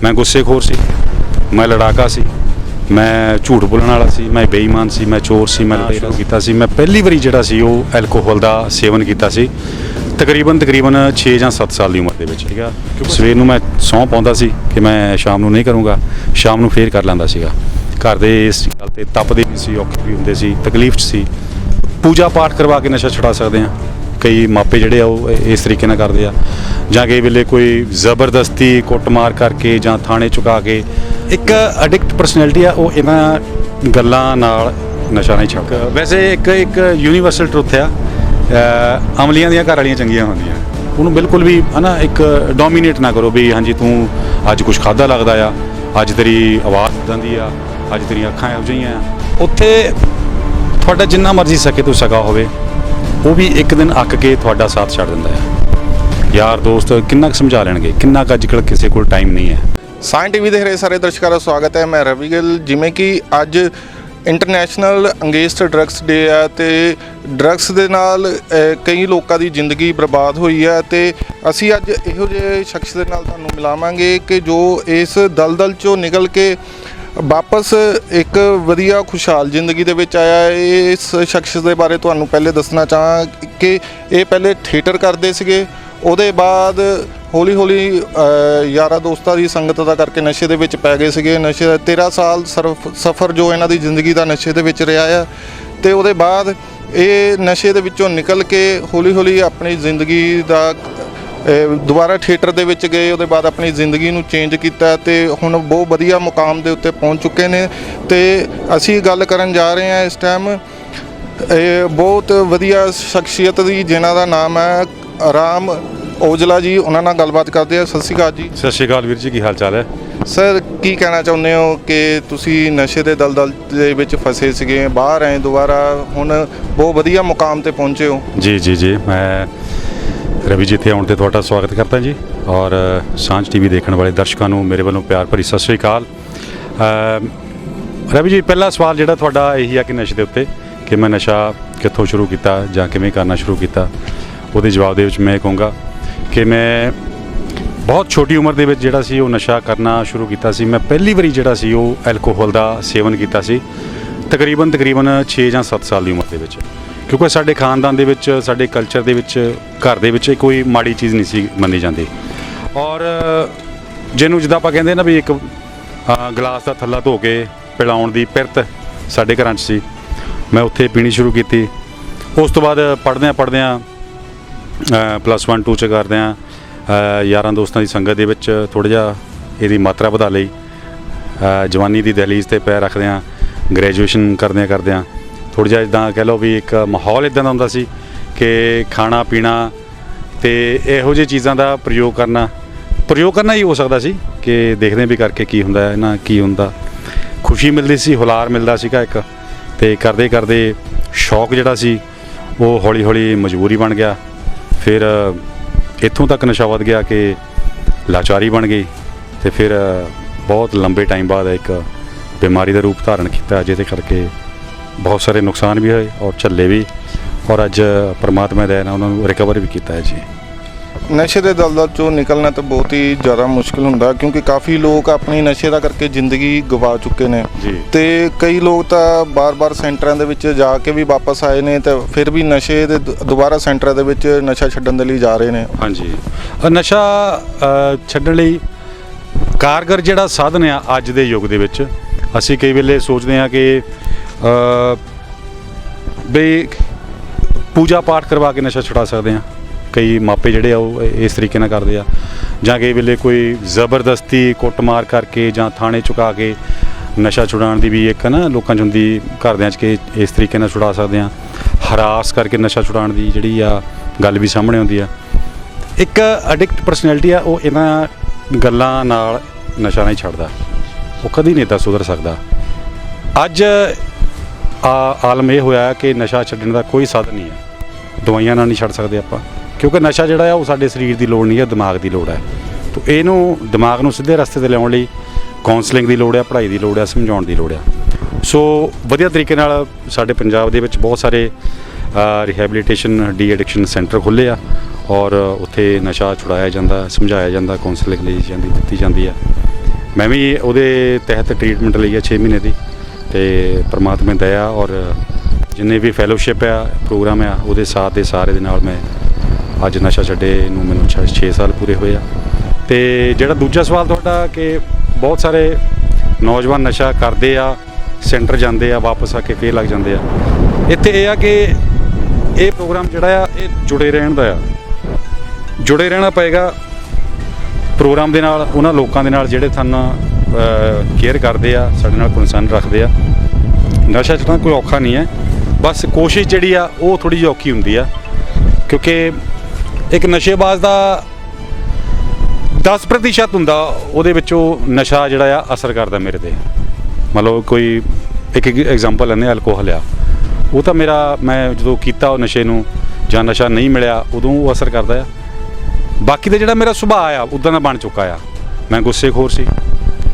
मैं गुस्सेखोर सी, मैं लड़ाका सी, मैं झूठ बोलण वाला सी, मैं बेईमान सी, मैं चोर सी, मैं लुटेरा कीता सी। मैं पहली वारी जिहड़ा सी ਉਹ ਐਲਕੋਹਲ ਦਾ ਸੇਵਨ ਕੀਤਾ ਸੀ तकरीबन 6 ਜਾਂ 7 ਸਾਲ ਦੀ ਉਮਰ ਦੇ ਵਿੱਚ। ਠੀਕ ਆ, ਸਵੇਰ ਨੂੰ ਮੈਂ ਸਹੁੰ ਪਾਉਂਦਾ ਸੀ ਕਿ ਮੈਂ ਸ਼ਾਮ ਨੂੰ ਨਹੀਂ ਕਰੂੰਗਾ, ਸ਼ਾਮ ਨੂੰ ਫੇਰ ਕਰ ਲੈਂਦਾ ਸੀਗਾ। ਘਰ ਦੇ ਇਸ ਗੱਲ 'ਤੇ ਤਪਦੇ ਵੀ ਸੀ, ਔਖੇ ਵੀ ਹੁੰਦੇ ਸੀ, ਤਕਲੀਫ 'ਚ ਸੀ। ਪੂਜਾ ਪਾਠ ਕਰਵਾ ਕੇ ਨਸ਼ਾ ਛੁਡਾ ਸਕਦੇ ਹਾਂ। ਕਈ ਮਾਪੇ ਜਿਹੜੇ ਆ ਉਹ ਇਸ ਤਰੀਕੇ ਨਾਲ ਕਰਦੇ ਆ, ਜਾਂ ਕਈ ਵੇਲੇ ਕੋਈ ਜ਼ਬਰਦਸਤੀ ਕੁੱਟਮਾਰ ਕਰਕੇ ਜਾਂ ਥਾਣੇ ਚੁਕਾ ਕੇ। ਇੱਕ ਅਡਿਕਟ ਪਰਸਨੈਲਿਟੀ ਆ, ਉਹ ਇਹਨਾਂ ਗੱਲਾਂ ਨਾਲ ਨਸ਼ਾ ਨਹੀਂ ਛੱਡਦਾ। ਵੈਸੇ ਇੱਕ ਯੂਨੀਵਰਸਲ ਟਰੁੱਥ ਆ, ਅਮਲੀਆਂ ਦੀਆਂ ਘਰ ਵਾਲੀਆਂ ਚੰਗੀਆਂ ਹੁੰਦੀਆਂ। ਉਹਨੂੰ ਬਿਲਕੁਲ ਵੀ ਹੈ ਨਾ ਇੱਕ ਡੋਮੀਨੇਟ ਨਾ ਕਰੋ ਵੀ ਹਾਂਜੀ ਤੂੰ ਅੱਜ ਕੁਛ ਖਾਧਾ ਲੱਗਦਾ ਆ, ਅੱਜ ਤੇਰੀ ਆਵਾਜ਼ ਇੱਦਾਂ ਦੀ ਆ, ਅੱਜ ਤੇਰੀਆਂ ਅੱਖਾਂ ਇਹੋ ਜਿਹੀਆਂ ਆ। ਉੱਥੇ ਤੁਹਾਡਾ ਜਿੰਨਾ ਮਰਜ਼ੀ ਸਕੇ ਤੂੰ ਸਕਾ ਹੋਵੇ, ਉਹ ਵੀ ਇੱਕ ਦਿਨ ਅੱਕ ਕੇ ਤੁਹਾਡਾ ਸਾਥ ਛੱਡ ਦਿੰਦਾ ਆ। ਯਾਰ ਦੋਸਤ ਕਿੰਨਾ ਕੁ ਸਮਝਾ ਲੈਣਗੇ, ਕਿੰਨਾ ਕੁ ਅੱਜ ਕੱਲ੍ਹ ਕਿਸੇ ਕੋਲ ਟਾਈਮ ਨਹੀਂ ਹੈ। ਸਾਇੰਸ ਟੀਵੀ ਦੇਖ ਰਹੇ ਸਾਰੇ ਦਰਸ਼ਕਾਂ ਦਾ ਸਵਾਗਤ ਹੈ। ਮੈਂ ਰਵੀ ਗਿੱਲ। ਜਿਵੇਂ ਕਿ ਅੱਜ ਇੰਟਰਨੈਸ਼ਨਲ ਅਗੇਂਸਟ ਡਰੱਗਸ ਡੇ ਹੈ ਅਤੇ ਡਰੱਗਸ ਦੇ ਨਾਲ ਕਈ ਲੋਕਾਂ ਦੀ ਜ਼ਿੰਦਗੀ ਬਰਬਾਦ ਹੋਈ ਹੈ, ਅਤੇ ਅਸੀਂ ਅੱਜ ਇਹੋ ਜਿਹੇ ਸ਼ਖਸ ਦੇ ਨਾਲ ਤੁਹਾਨੂੰ ਮਿਲਾਵਾਂਗੇ ਕਿ ਜੋ ਇਸ ਦਲਦਲ 'ਚੋਂ ਨਿਕਲ ਕੇ ਵਾਪਸ ਇੱਕ ਵਧੀਆ ਖੁਸ਼ਹਾਲ ਜ਼ਿੰਦਗੀ ਦੇ ਵਿੱਚ ਆਇਆ ਹੈ। ਇਸ ਸ਼ਖਸ ਦੇ ਬਾਰੇ ਤੁਹਾਨੂੰ ਪਹਿਲੇ ਦੱਸਣਾ ਚਾਹਾਂ ਕਿ ਇਹ ਪਹਿਲੇ ਥੀਏਟਰ ਕਰਦੇ ਸੀਗੇ, ਉਹਦੇ ਬਾਅਦ ਹੌਲੀ ਹੌਲੀ ਯਾਰਾਂ ਦੋਸਤਾਂ ਦੀ ਸੰਗਤ ਦਾ ਕਰਕੇ ਨਸ਼ੇ ਦੇ ਵਿੱਚ ਪੈ ਗਏ ਸੀਗੇ। ਨਸ਼ੇ ਦਾ 13 ਸਾਲ ਸਫ਼ਰ ਜੋ ਇਹਨਾਂ ਦੀ ਜ਼ਿੰਦਗੀ ਦਾ ਨਸ਼ੇ ਦੇ ਵਿੱਚ ਰਿਹਾ ਆ, ਅਤੇ ਉਹਦੇ ਬਾਅਦ ਇਹ ਨਸ਼ੇ ਦੇ ਵਿੱਚੋਂ ਨਿਕਲ ਕੇ ਹੌਲੀ ਹੌਲੀ ਆਪਣੀ ਜ਼ਿੰਦਗੀ ਦਾ ਦੁਬਾਰਾ ਥੀਏਟਰ ਦੇ ਵਿੱਚ ਗਏ। ਉਹਦੇ ਬਾਅਦ ਆਪਣੀ ਜ਼ਿੰਦਗੀ ਨੂੰ ਚੇਂਜ ਕੀਤਾ ਅਤੇ ਹੁਣ ਬਹੁਤ ਵਧੀਆ ਮੁਕਾਮ ਦੇ ਉੱਤੇ ਪਹੁੰਚ ਚੁੱਕੇ ਨੇ। ਅਤੇ ਅਸੀਂ ਗੱਲ ਕਰਨ ਜਾ ਰਹੇ ਹਾਂ ਇਸ ਟਾਈਮ ਇਹ ਬਹੁਤ ਵਧੀਆ ਸ਼ਖਸੀਅਤ ਦੀ, ਜਿਨ੍ਹਾਂ ਦਾ ਨਾਮ ਹੈ ਰਾਮ ਔਜਲਾ ਜੀ। ਉਹਨਾਂ ਨਾਲ ਗੱਲਬਾਤ ਕਰਦੇ ਹਾਂ। ਸਤਿ ਸ਼੍ਰੀ ਅਕਾਲ ਜੀ। ਸਤਿ ਸ਼੍ਰੀ ਅਕਾਲ ਵੀਰ ਜੀ, ਕੀ ਹਾਲ ਚਾਲ ਹੈ? ਸਰ, ਕੀ ਕਹਿਣਾ ਚਾਹੁੰਦੇ ਹੋ ਕਿ ਤੁਸੀਂ ਨਸ਼ੇ ਦੇ ਦਲਦਲ ਦੇ ਵਿੱਚ ਫਸੇ ਸੀਗੇ, ਬਾਹਰ ਆਏ ਦੁਬਾਰਾ, ਹੁਣ ਬਹੁਤ ਵਧੀਆ ਮੁਕਾਮ 'ਤੇ ਪਹੁੰਚੇ ਹੋ? ਜੀ ਮੈਂ ਰਵੀ ਜੀ ਇੱਥੇ ਆਉਣ 'ਤੇ ਤੁਹਾਡਾ ਸਵਾਗਤ ਕਰਦਾ ਜੀ, ਔਰ ਸਾਂਝ ਟੀਵੀ ਦੇਖਣ ਵਾਲੇ ਦਰਸ਼ਕਾਂ ਨੂੰ ਮੇਰੇ ਵੱਲੋਂ ਪਿਆਰ ਭਰੀ ਸਤਿ ਸ਼੍ਰੀ ਅਕਾਲ। ਰਵੀ ਜੀ, ਪਹਿਲਾ ਸਵਾਲ ਜਿਹੜਾ ਤੁਹਾਡਾ ਇਹੀ ਆ ਕਿ ਨਸ਼ੇ ਦੇ ਉੱਤੇ ਕਿ ਮੈਂ ਨਸ਼ਾ ਕਿੱਥੋਂ ਸ਼ੁਰੂ ਕੀਤਾ ਜਾਂ ਕਿਵੇਂ ਕਰਨਾ ਸ਼ੁਰੂ ਕੀਤਾ। ਉਹਦੇ ਜਵਾਬ ਦੇ ਵਿੱਚ ਮੈਂ ਕਹੂੰਗਾ ਕਿ ਮੈਂ ਬਹੁਤ ਛੋਟੀ ਉਮਰ ਦੇ ਵਿੱਚ ਜਿਹੜਾ ਸੀ ਉਹ ਨਸ਼ਾ ਕਰਨਾ ਸ਼ੁਰੂ ਕੀਤਾ ਸੀ। ਮੈਂ ਪਹਿਲੀ ਵਾਰੀ ਜਿਹੜਾ ਸੀ ਉਹ ਐਲਕੋਹਲ ਦਾ ਸੇਵਨ ਕੀਤਾ ਸੀ ਤਕਰੀਬਨ 6 ਜਾਂ 7 ਸਾਲ ਦੀ ਉਮਰ ਦੇ ਵਿੱਚ, ਕਿਉਂਕਿ ਸਾਡੇ ਖਾਨਦਾਨ ਦੇ ਵਿੱਚ, ਸਾਡੇ ਕਲਚਰ ਦੇ ਵਿੱਚ, ਘਰ ਦੇ ਵਿੱਚ ਕੋਈ ਮਾੜੀ ਚੀਜ਼ ਨਹੀਂ ਸੀ ਮੰਨੀ ਜਾਂਦੀ। ਔਰ ਜਿਹਨੂੰ ਜਿੱਦਾਂ ਆਪਾਂ ਕਹਿੰਦੇ ਨਾ ਵੀ ਇੱਕ ਗਲਾਸ ਦਾ ਥੱਲਾ ਧੋ ਕੇ ਪਿਲਾਉਣ ਦੀ ਪਿਰਤ ਸਾਡੇ ਘਰਾਂ 'ਚ ਸੀ। ਮੈਂ ਉੱਥੇ ਪੀਣੀ ਸ਼ੁਰੂ ਕੀਤੀ। ਉਸ ਤੋਂ ਬਾਅਦ ਪੜ੍ਹਦਿਆਂ +1 2 'ਚ ਕਰਦਿਆਂ ਯਾਰਾਂ ਦੋਸਤਾਂ ਦੀ ਸੰਗਤ ਦੇ ਵਿੱਚ ਥੋੜ੍ਹਾ ਜਿਹਾ ਇਹਦੀ ਮਾਤਰਾ ਵਧਾ ਲਈ। ਜਵਾਨੀ ਦੀ ਦਹਲੀਜ਼ 'ਤੇ ਪੈਰ ਰੱਖਦਿਆਂ, ਗ੍ਰੈਜੂਏਸ਼ਨ ਕਰਦਿਆਂ ਥੋੜ੍ਹਾ ਜਿਹਾ ਇੱਦਾਂ ਕਹਿ ਲਓ ਵੀ ਇੱਕ ਮਾਹੌਲ ਇੱਦਾਂ ਦਾ ਹੁੰਦਾ ਸੀ ਕਿ ਖਾਣਾ ਪੀਣਾ ਅਤੇ ਇਹੋ ਜਿਹੀ ਚੀਜ਼ਾਂ ਦਾ ਪ੍ਰਯੋਗ ਕਰਨਾ ਹੀ ਹੋ ਸਕਦਾ ਸੀ ਕਿ ਦੇਖਦੇ ਵੀ ਕਰਕੇ ਕੀ ਹੁੰਦਾ ਇਹਨਾਂ, ਕੀ ਹੁੰਦਾ। ਖੁਸ਼ੀ ਮਿਲਦੀ ਸੀ, ਹੁਲਾਰ ਮਿਲਦਾ ਸੀਗਾ ਇੱਕ, ਅਤੇ ਕਰਦੇ ਸ਼ੌਕ ਜਿਹੜਾ ਸੀ ਉਹ ਹੌਲੀ ਹੌਲੀ ਮਜਬੂਰੀ ਬਣ ਗਿਆ। ਫਿਰ ਇੱਥੋਂ ਤੱਕ ਨਸ਼ਾ ਵੱਧ ਗਿਆ ਕਿ ਲਾਚਾਰੀ ਬਣ ਗਈ, ਅਤੇ ਫਿਰ ਬਹੁਤ ਲੰਬੇ ਟਾਈਮ ਬਾਅਦ ਇੱਕ ਬਿਮਾਰੀ ਦਾ ਰੂਪ ਧਾਰਨ ਕੀਤਾ, ਜਿਹਦੇ ਕਰਕੇ ਬਹੁਤ ਸਾਰੇ ਨੁਕਸਾਨ ਵੀ ਹੋਏ ਔਰ ਝੱਲੇ ਵੀ, ਔਰ ਅੱਜ ਪਰਮਾਤਮਾ ਦੇ ਨਾਲ ਉਹਨਾਂ ਨੂੰ ਰਿਕਵਰ ਵੀ ਕੀਤਾ ਹੈ ਜੀ। ਨਸ਼ੇ ਦੇ ਦਲਦਲ 'ਚੋਂ ਨਿਕਲਣਾ ਤਾਂ ਬਹੁਤ ਹੀ ਜ਼ਿਆਦਾ ਮੁਸ਼ਕਿਲ ਹੁੰਦਾ, ਕਿਉਂਕਿ ਕਾਫੀ ਲੋਕ ਆਪਣੀ ਨਸ਼ੇ ਦਾ ਕਰਕੇ ਜ਼ਿੰਦਗੀ ਗਵਾ ਚੁੱਕੇ ਨੇ ਜੀ, ਅਤੇ ਕਈ ਲੋਕ ਤਾਂ ਬਾਰ-ਬਾਰ ਸੈਂਟਰਾਂ ਦੇ ਵਿੱਚ ਜਾ ਕੇ ਵੀ ਵਾਪਸ ਆਏ ਨੇ, ਅਤੇ ਫਿਰ ਵੀ ਨਸ਼ੇ ਦੇ ਦੁਬਾਰਾ ਸੈਂਟਰਾਂ ਦੇ ਵਿੱਚ ਨਸ਼ਾ ਛੱਡਣ ਦੇ ਲਈ ਜਾ ਰਹੇ ਨੇ। ਹਾਂਜੀ, ਨਸ਼ਾ ਛੱਡਣ ਲਈ ਕਾਰਗਰ ਜਿਹੜਾ ਸਾਧਨ ਆ ਅੱਜ ਦੇ ਯੁੱਗ ਦੇ ਵਿੱਚ, ਅਸੀਂ ਕਈ ਵੇਲੇ ਸੋਚਦੇ ਹਾਂ ਕਿ ਵੀ ਪੂਜਾ ਪਾਠ ਕਰਵਾ ਕੇ ਨਸ਼ਾ ਛੁਡਾ ਸਕਦੇ ਹਾਂ। ਕਈ ਮਾਪੇ ਜਿਹੜੇ ਆ ਉਹ ਇਸ ਤਰੀਕੇ ਨਾਲ ਕਰਦੇ ਆ, ਜਾਂ ਕਈ ਵੇਲੇ ਕੋਈ ਜ਼ਬਰਦਸਤੀ ਕੁੱਟਮਾਰ ਕਰਕੇ ਜਾਂ ਥਾਣੇ ਚੁਕਾ ਕੇ ਨਸ਼ਾ ਛੁਡਾਉਣ ਦੀ ਵੀ ਇੱਕ ਨਾ ਲੋਕਾਂ 'ਚ ਹੁੰਦੀ, ਘਰਦਿਆਂ 'ਚ ਕਿ ਇਸ ਤਰੀਕੇ ਨਾਲ ਛੁਡਾ ਸਕਦੇ ਹਾਂ। ਹਰਾਸ ਕਰਕੇ ਨਸ਼ਾ ਛੁਡਾਉਣ ਦੀ ਜਿਹੜੀ ਆ ਗੱਲ ਵੀ ਸਾਹਮਣੇ ਆਉਂਦੀ ਆ। ਇੱਕ ਅਡਿਕਟ ਪਰਸਨੈਲਿਟੀ ਆ, ਉਹ ਇਹਨਾਂ ਗੱਲਾਂ ਨਾਲ ਨਸ਼ਾ ਨਹੀਂ ਛੱਡਦਾ, ਉਹ ਕਦੀ ਨਹੀਂ ਤਾਂ ਸੁਧਰ ਸਕਦਾ। ਅੱਜ ਆਲਮ ਇਹ ਹੋਇਆ ਕਿ ਨਸ਼ਾ ਛੱਡਣ ਦਾ ਕੋਈ ਸਾਧਨ ਨਹੀਂ ਹੈ, ਦਵਾਈਆਂ ਨਾਲ ਨਹੀਂ ਛੱਡ ਸਕਦੇ ਆਪਾਂ, ਕਿਉਂਕਿ ਨਸ਼ਾ ਜਿਹੜਾ ਆ ਉਹ ਸਾਡੇ ਸਰੀਰ ਦੀ ਲੋੜ ਨਹੀਂ ਹੈ, ਦਿਮਾਗ ਦੀ ਲੋੜ ਹੈ। ਤਾਂ ਇਹਨੂੰ ਦਿਮਾਗ ਨੂੰ ਸਿੱਧੇ ਰਸਤੇ 'ਤੇ ਲਿਆਉਣ ਲਈ ਕਾਉਂਸਲਿੰਗ ਦੀ ਲੋੜ ਹੈ, ਪੜ੍ਹਾਈ ਦੀ ਲੋੜ ਹੈ, ਸਮਝਾਉਣ ਦੀ ਲੋੜ ਹੈ। ਸੋ ਵਧੀਆ ਤਰੀਕੇ ਨਾਲ ਸਾਡੇ ਪੰਜਾਬ ਦੇ ਵਿੱਚ ਬਹੁਤ ਸਾਰੇ ਰਿਹੈਬਲੀਟੇਸ਼ਨ ਡੀ ਐਡਿਕਸ਼ਨ ਸੈਂਟਰ ਖੁੱਲ੍ਹੇ ਆ, ਔਰ ਉੱਥੇ ਨਸ਼ਾ ਛੁਡਾਇਆ ਜਾਂਦਾ, ਸਮਝਾਇਆ ਜਾਂਦਾ, ਕਾਉਂਸਲਿੰਗ ਲਈ ਦਿੱਤੀ ਜਾਂਦੀ ਹੈ। ਮੈਂ ਵੀ ਉਹਦੇ ਤਹਿਤ ਟ੍ਰੀਟਮੈਂਟ ਲਈ ਆ 6 ਮਹੀਨੇ ਦੀ, ਤੇ ਪਰਮਾਤਮਾ ਦੀ ਦਇਆ ਔਰ ਜਿੰਨੇ ਵੀ ਫੈਲੋਸ਼ਿਪ ਆ ਪ੍ਰੋਗਰਾਮ ਆ ਉਹਦੇ ਸਾਥ ਦੇ ਸਾਰੇ ਦੇ ਨਾਲ ਮੈਂ ਅੱਜ ਨਸ਼ਾ ਛੱਡੇ ਨੂੰ ਮੈਨੂੰ 6 ਸਾਲ ਪੂਰੇ ਹੋਏ ਆ। ਤੇ ਜਿਹੜਾ ਦੂਜਾ ਸਵਾਲ ਤੁਹਾਡਾ ਕਿ ਬਹੁਤ ਸਾਰੇ ਨੌਜਵਾਨ ਨਸ਼ਾ ਕਰਦੇ ਆ, ਸੈਂਟਰ ਜਾਂਦੇ ਆ, ਵਾਪਸ ਆ ਕੇ ਫੇਰ ਲੱਗ ਜਾਂਦੇ ਆ। ਇੱਥੇ ਇਹ ਆ ਕਿ ਇਹ ਪ੍ਰੋਗਰਾਮ ਜਿਹੜਾ ਆ ਇਹ ਜੁੜੇ ਰਹਿਣ ਦਾ ਆ, ਜੁੜੇ ਰਹਿਣਾ ਪਏਗਾ ਪ੍ਰੋਗਰਾਮ ਦੇ ਨਾਲ, ਉਹਨਾਂ ਲੋਕਾਂ ਦੇ ਨਾਲ ਜਿਹੜੇ ਸਾਨੂੰ ਕੇਅਰ ਕਰਦੇ ਆ, ਸਾਡੇ ਨਾਲ ਕੰਸਰਨ ਰੱਖਦੇ ਆ। ਨਸ਼ਾ ਛੱਡਣਾ ਕੋਈ ਔਖਾ ਨਹੀਂ ਹੈ, ਬਸ ਕੋਸ਼ਿਸ਼ ਜਿਹੜੀ ਆ ਉਹ ਥੋੜ੍ਹੀ ਜਿਹੀ ਔਖੀ ਹੁੰਦੀ ਆ, ਕਿਉਂਕਿ ਇੱਕ ਨਸ਼ੇਬਾਜ਼ ਦਾ 10% ਹੁੰਦਾ ਉਹਦੇ ਵਿੱਚੋਂ ਨਸ਼ਾ ਜਿਹੜਾ ਆ ਅਸਰ ਕਰਦਾ ਮੇਰੇ 'ਤੇ। ਮਤਲਬ ਕੋਈ ਇੱਕ ਐਗਜ਼ਾਮਪਲ ਲੈਂਦੇ ਅਲਕੋਹਲ ਆ, ਉਹ ਤਾਂ ਮੈਂ ਜਦੋਂ ਕੀਤਾ ਉਹ ਨਸ਼ੇ ਨੂੰ ਜਾਂ ਨਸ਼ਾ ਨਹੀਂ ਮਿਲਿਆ ਉਦੋਂ ਉਹ ਅਸਰ ਕਰਦਾ ਆ। ਬਾਕੀ ਦਾ ਜਿਹੜਾ ਮੇਰਾ ਸੁਭਾਅ ਆ ਉੱਦਾਂ ਦਾ ਬਣ ਚੁੱਕਾ ਆ। ਮੈਂ ਗੁੱਸੇਖੋਰ ਸੀ,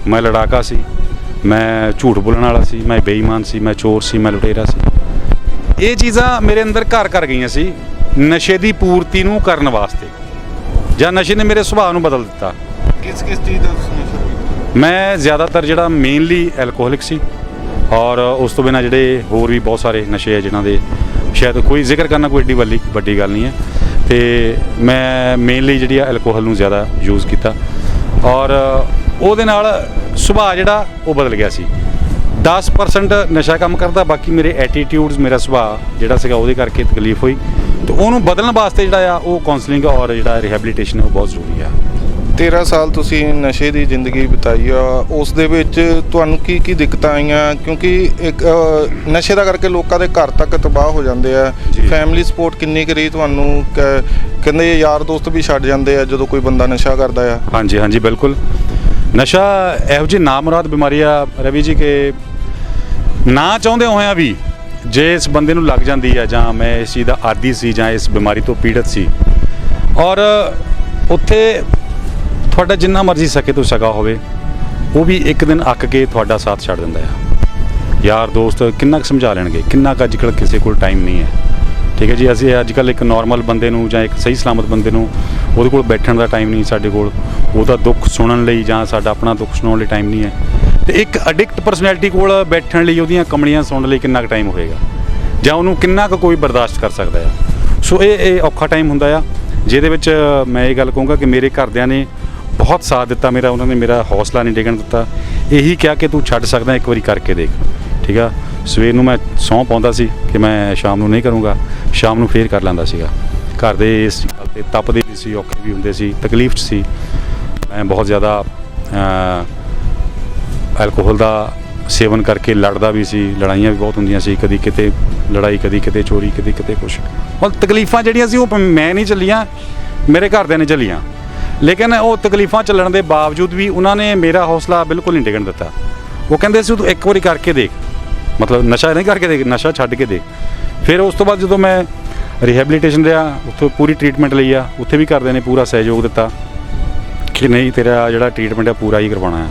ਮੈਂ ਲੜਾਕਾ ਸੀ, ਮੈਂ ਝੂਠ ਬੋਲਣ ਵਾਲਾ ਸੀ, ਮੈਂ ਬੇਈਮਾਨ ਸੀ, ਮੈਂ ਚੋਰ ਸੀ, ਮੈਂ ਲੁਟੇਰਾ ਸੀ। ਇਹ ਚੀਜ਼ਾਂ ਮੇਰੇ ਅੰਦਰ ਘਰ ਗਈਆਂ ਸੀ ਨਸ਼ੇ ਦੀ ਪੂਰਤੀ ਨੂੰ ਕਰਨ ਵਾਸਤੇ, ਜਾਂ ਨਸ਼ੇ ਨੇ ਮੇਰੇ ਸੁਭਾਅ ਨੂੰ ਬਦਲ ਦਿੱਤਾ। ਕਿਸ ਚੀਜ਼ ਦਾ ਨਸ਼ਾ? ਮੈਂ ਜ਼ਿਆਦਾਤਰ ਜਿਹੜਾ ਮੇਨਲੀ ਐਲਕੋਹਲਿਕ ਸੀ, ਔਰ ਉਸ ਤੋਂ ਬਿਨਾਂ ਜਿਹੜੇ ਹੋਰ ਵੀ ਬਹੁਤ ਸਾਰੇ ਨਸ਼ੇ ਆ ਜਿਨ੍ਹਾਂ ਦੇ ਸ਼ਾਇਦ ਕੋਈ ਜ਼ਿਕਰ ਕਰਨਾ ਕੋਈ ਏਡੀ ਵੱਡੀ ਗੱਲ ਨਹੀਂ ਹੈ। ਤੇ ਮੈਂ ਮੇਨਲੀ ਜਿਹੜੀ ਆ ਐਲਕੋਹਲ ਨੂੰ ਜ਼ਿਆਦਾ ਯੂਜ਼ ਕੀਤਾ, ਔਰ ਉਹਦੇ ਨਾਲ ਸੁਭਾਅ ਜਿਹੜਾ ਉਹ ਬਦਲ ਗਿਆ ਸੀ। 10% ਨਸ਼ਾ ਕੰਮ ਕਰਦਾ, ਬਾਕੀ ਮੇਰੇ ਐਟੀਟਿਊਡਸ, ਮੇਰਾ ਸੁਭਾਅ ਜਿਹੜਾ ਸੀਗਾ ਉਹਦੇ ਕਰਕੇ ਤਕਲੀਫ ਹੋਈ। ਤੇ ਉਹਨੂੰ ਬਦਲਣ ਵਾਸਤੇ ਜਿਹੜਾ ਆ ਉਹ ਕਾਉਂਸਲਿੰਗ ਔਰ ਜਿਹੜਾ ਰਿਹੈਬਿਲਿਟੇਸ਼ਨ ਉਹ ਬਹੁਤ ਜ਼ਰੂਰੀ ਆ। 13 ਸਾਲ ਤੁਸੀਂ ਨਸ਼ੇ ਦੀ ਜ਼ਿੰਦਗੀ ਬਿਤਾਈ ਆ, ਉਸ ਦੇ ਵਿੱਚ ਤੁਹਾਨੂੰ ਕੀ ਦਿੱਕਤਾਂ ਆਈਆਂ? ਕਿਉਂਕਿ ਇੱਕ ਨਸ਼ੇ ਦਾ ਕਰਕੇ ਲੋਕਾਂ ਦੇ ਘਰ ਤੱਕ ਤਬਾਹ ਹੋ ਜਾਂਦੇ ਆ। ਫੈਮਿਲੀ ਸਪੋਰਟ ਕਿੰਨੀ ਕਰੀ ਤੁਹਾਨੂੰ? ਕਹਿੰਦੇ ਯਾਰ ਦੋਸਤ ਵੀ ਛੱਡ ਜਾਂਦੇ ਆ ਜਦੋਂ ਕੋਈ ਬੰਦਾ ਨਸ਼ਾ ਕਰਦਾ ਆ। ਹਾਂਜੀ ਬਿਲਕੁਲ। ਨਸ਼ਾ ਇਹੋ ਜਿਹੀ ਨਾਮੁਰਾਦ ਬਿਮਾਰੀ ਆ ਰਵੀ ਜੀ ਕਿ ਨਾ ਚਾਹੁੰਦੇ ਹੋਇਆਂ ਵੀ ਜੇ ਇਸ ਬੰਦੇ ਨੂੰ ਲੱਗ ਜਾਂਦੀ ਆ, ਜਾਂ ਮੈਂ ਇਸ ਚੀਜ਼ ਦਾ ਆਦੀ ਸੀ ਜਾਂ ਇਸ ਬਿਮਾਰੀ ਤੋਂ ਪੀੜਤ ਸੀ, ਔਰ ਉੱਥੇ ਤੁਹਾਡਾ ਜਿੰਨਾ ਮਰਜ਼ੀ ਸਕੇ ਤੋਂ ਸਗਾ ਹੋਵੇ ਉਹ ਵੀ ਇੱਕ ਦਿਨ ਅੱਕ ਕੇ ਤੁਹਾਡਾ ਸਾਥ ਛੱਡ ਦਿੰਦਾ ਆ। ਯਾਰ ਦੋਸਤ ਕਿੰਨਾ ਕੁ ਸਮਝਾ ਲੈਣਗੇ, ਕਿੰਨਾ ਕੁ ਅੱਜ ਕੱਲ੍ਹ ਕਿਸੇ ਕੋਲ ਟਾਈਮ ਨਹੀਂ ਹੈ। ਠੀਕ ਹੈ ਜੀ, ਅਸੀਂ ਅੱਜ ਕੱਲ੍ਹ ਇੱਕ ਨੋਰਮਲ ਬੰਦੇ ਨੂੰ ਜਾਂ ਇੱਕ ਸਹੀ ਸਲਾਮਤ ਬੰਦੇ ਨੂੰ ਉਹਦੇ ਕੋਲ ਬੈਠਣ ਦਾ ਟਾਈਮ ਨਹੀਂ ਸਾਡੇ ਕੋਲ, ਉਹਦਾ ਦੁੱਖ ਸੁਣਨ ਲਈ ਜਾਂ ਸਾਡਾ ਆਪਣਾ ਦੁੱਖ ਸੁਣਾਉਣ ਲਈ ਟਾਈਮ ਨਹੀਂ ਹੈ। ਤੇ ਇੱਕ ਅਡਿਕਟ ਪਰਸਨੈਲਿਟੀ ਕੋਲ ਬੈਠਣ ਲਈ ਉਹਦੀਆਂ ਕਮਲੀਆਂ ਸੁਣਨ ਲਈ ਕਿੰਨਾ ਕੁ ਟਾਈਮ ਹੋਏਗਾ, ਜਾਂ ਉਹਨੂੰ ਕਿੰਨਾ ਕੁ ਕੋਈ ਬਰਦਾਸ਼ਤ ਕਰ ਸਕਦਾ ਆ। ਸੋ ਇਹ ਔਖਾ ਟਾਈਮ ਹੁੰਦਾ ਆ, ਜਿਹਦੇ ਵਿੱਚ ਮੈਂ ਇਹ ਗੱਲ ਕਹੂੰਗਾ ਕਿ ਮੇਰੇ ਘਰਦਿਆਂ ਨੇ ਬਹੁਤ ਸਾਥ ਦਿੱਤਾ ਮੇਰਾ, ਉਹਨਾਂ ਨੇ ਮੇਰਾ ਹੌਸਲਾ ਨਹੀਂ ਡਿੱਗਣ ਦਿੱਤਾ। ਇਹੀ ਕਿਹਾ ਕਿ ਤੂੰ ਛੱਡ ਸਕਦਾ, ਇੱਕ ਵਾਰੀ ਕਰਕੇ ਦੇਖ। ਠੀਕ ਆ, ਸਵੇਰ ਨੂੰ ਮੈਂ ਸਹੁੰ ਪਾਉਂਦਾ ਸੀ ਕਿ ਮੈਂ ਸ਼ਾਮ ਨੂੰ ਨਹੀਂ ਕਰੂੰਗਾ, ਸ਼ਾਮ ਨੂੰ ਫੇਰ ਕਰ ਲੈਂਦਾ ਸੀਗਾ। ਘਰ ਦੇ ਇਸ ਗੱਲ 'ਤੇ ਤਪਦੇ ਵੀ ਸੀ, ਔਖੇ ਵੀ ਹੁੰਦੇ ਸੀ, ਤਕਲੀਫ 'ਚ ਸੀ। ਮੈਂ ਬਹੁਤ ਜ਼ਿਆਦਾ ਐਲਕੋਹਲ ਦਾ ਸੇਵਨ ਕਰਕੇ ਲੜਦਾ ਵੀ ਸੀ, ਲੜਾਈਆਂ ਵੀ ਬਹੁਤ ਹੁੰਦੀਆਂ ਸੀ, ਕਦੀ ਕਿਤੇ ਲੜਾਈ, ਕਦੀ ਕਿਤੇ ਚੋਰੀ, ਕਦੀ ਕਿਤੇ ਕੁਛ। ਮਤਲਬ ਤਕਲੀਫਾਂ ਜਿਹੜੀਆਂ ਸੀ ਉਹ ਮੈਂ ਨਹੀਂ ਝੱਲੀਆਂ, ਮੇਰੇ ਘਰਦਿਆਂ ਨੇ ਝੱਲੀਆਂ। ਲੇਕਿਨ ਉਹ ਤਕਲੀਫਾਂ ਝੱਲਣ ਦੇ ਬਾਵਜੂਦ ਵੀ ਉਹਨਾਂ ਨੇ ਮੇਰਾ ਹੌਸਲਾ ਬਿਲਕੁਲ ਨਹੀਂ ਡਿੱਗਣ ਦਿੱਤਾ। ਉਹ ਕਹਿੰਦੇ ਸੀ ਤੂੰ ਇੱਕ ਵਾਰੀ ਕਰਕੇ ਦੇਖ, ਮਤਲਬ ਨਸ਼ਾ ਨਹੀਂ ਕਰਕੇ ਦੇਖ, ਨਸ਼ਾ ਛੱਡ ਕੇ ਦੇਖ। ਫਿਰ ਉਸ ਤੋਂ ਬਾਅਦ ਜਦੋਂ ਮੈਂ ਰਿਹੈਬਿਲਿਟੇਸ਼ਨ ਰਿਹਾ, ਉੱਥੋਂ ਪੂਰੀ ਟ੍ਰੀਟਮੈਂਟ ਲਈ ਆ, ਉੱਥੇ ਵੀ ਘਰਦਿਆਂ ਨੇ ਪੂਰਾ ਸਹਿਯੋਗ ਦਿੱਤਾ ਕਿ ਨਹੀਂ ਤੇਰਾ ਜਿਹੜਾ ਟ੍ਰੀਟਮੈਂਟ ਹੈ ਪੂਰਾ ਹੀ ਕਰਵਾਉਣਾ ਹੈ।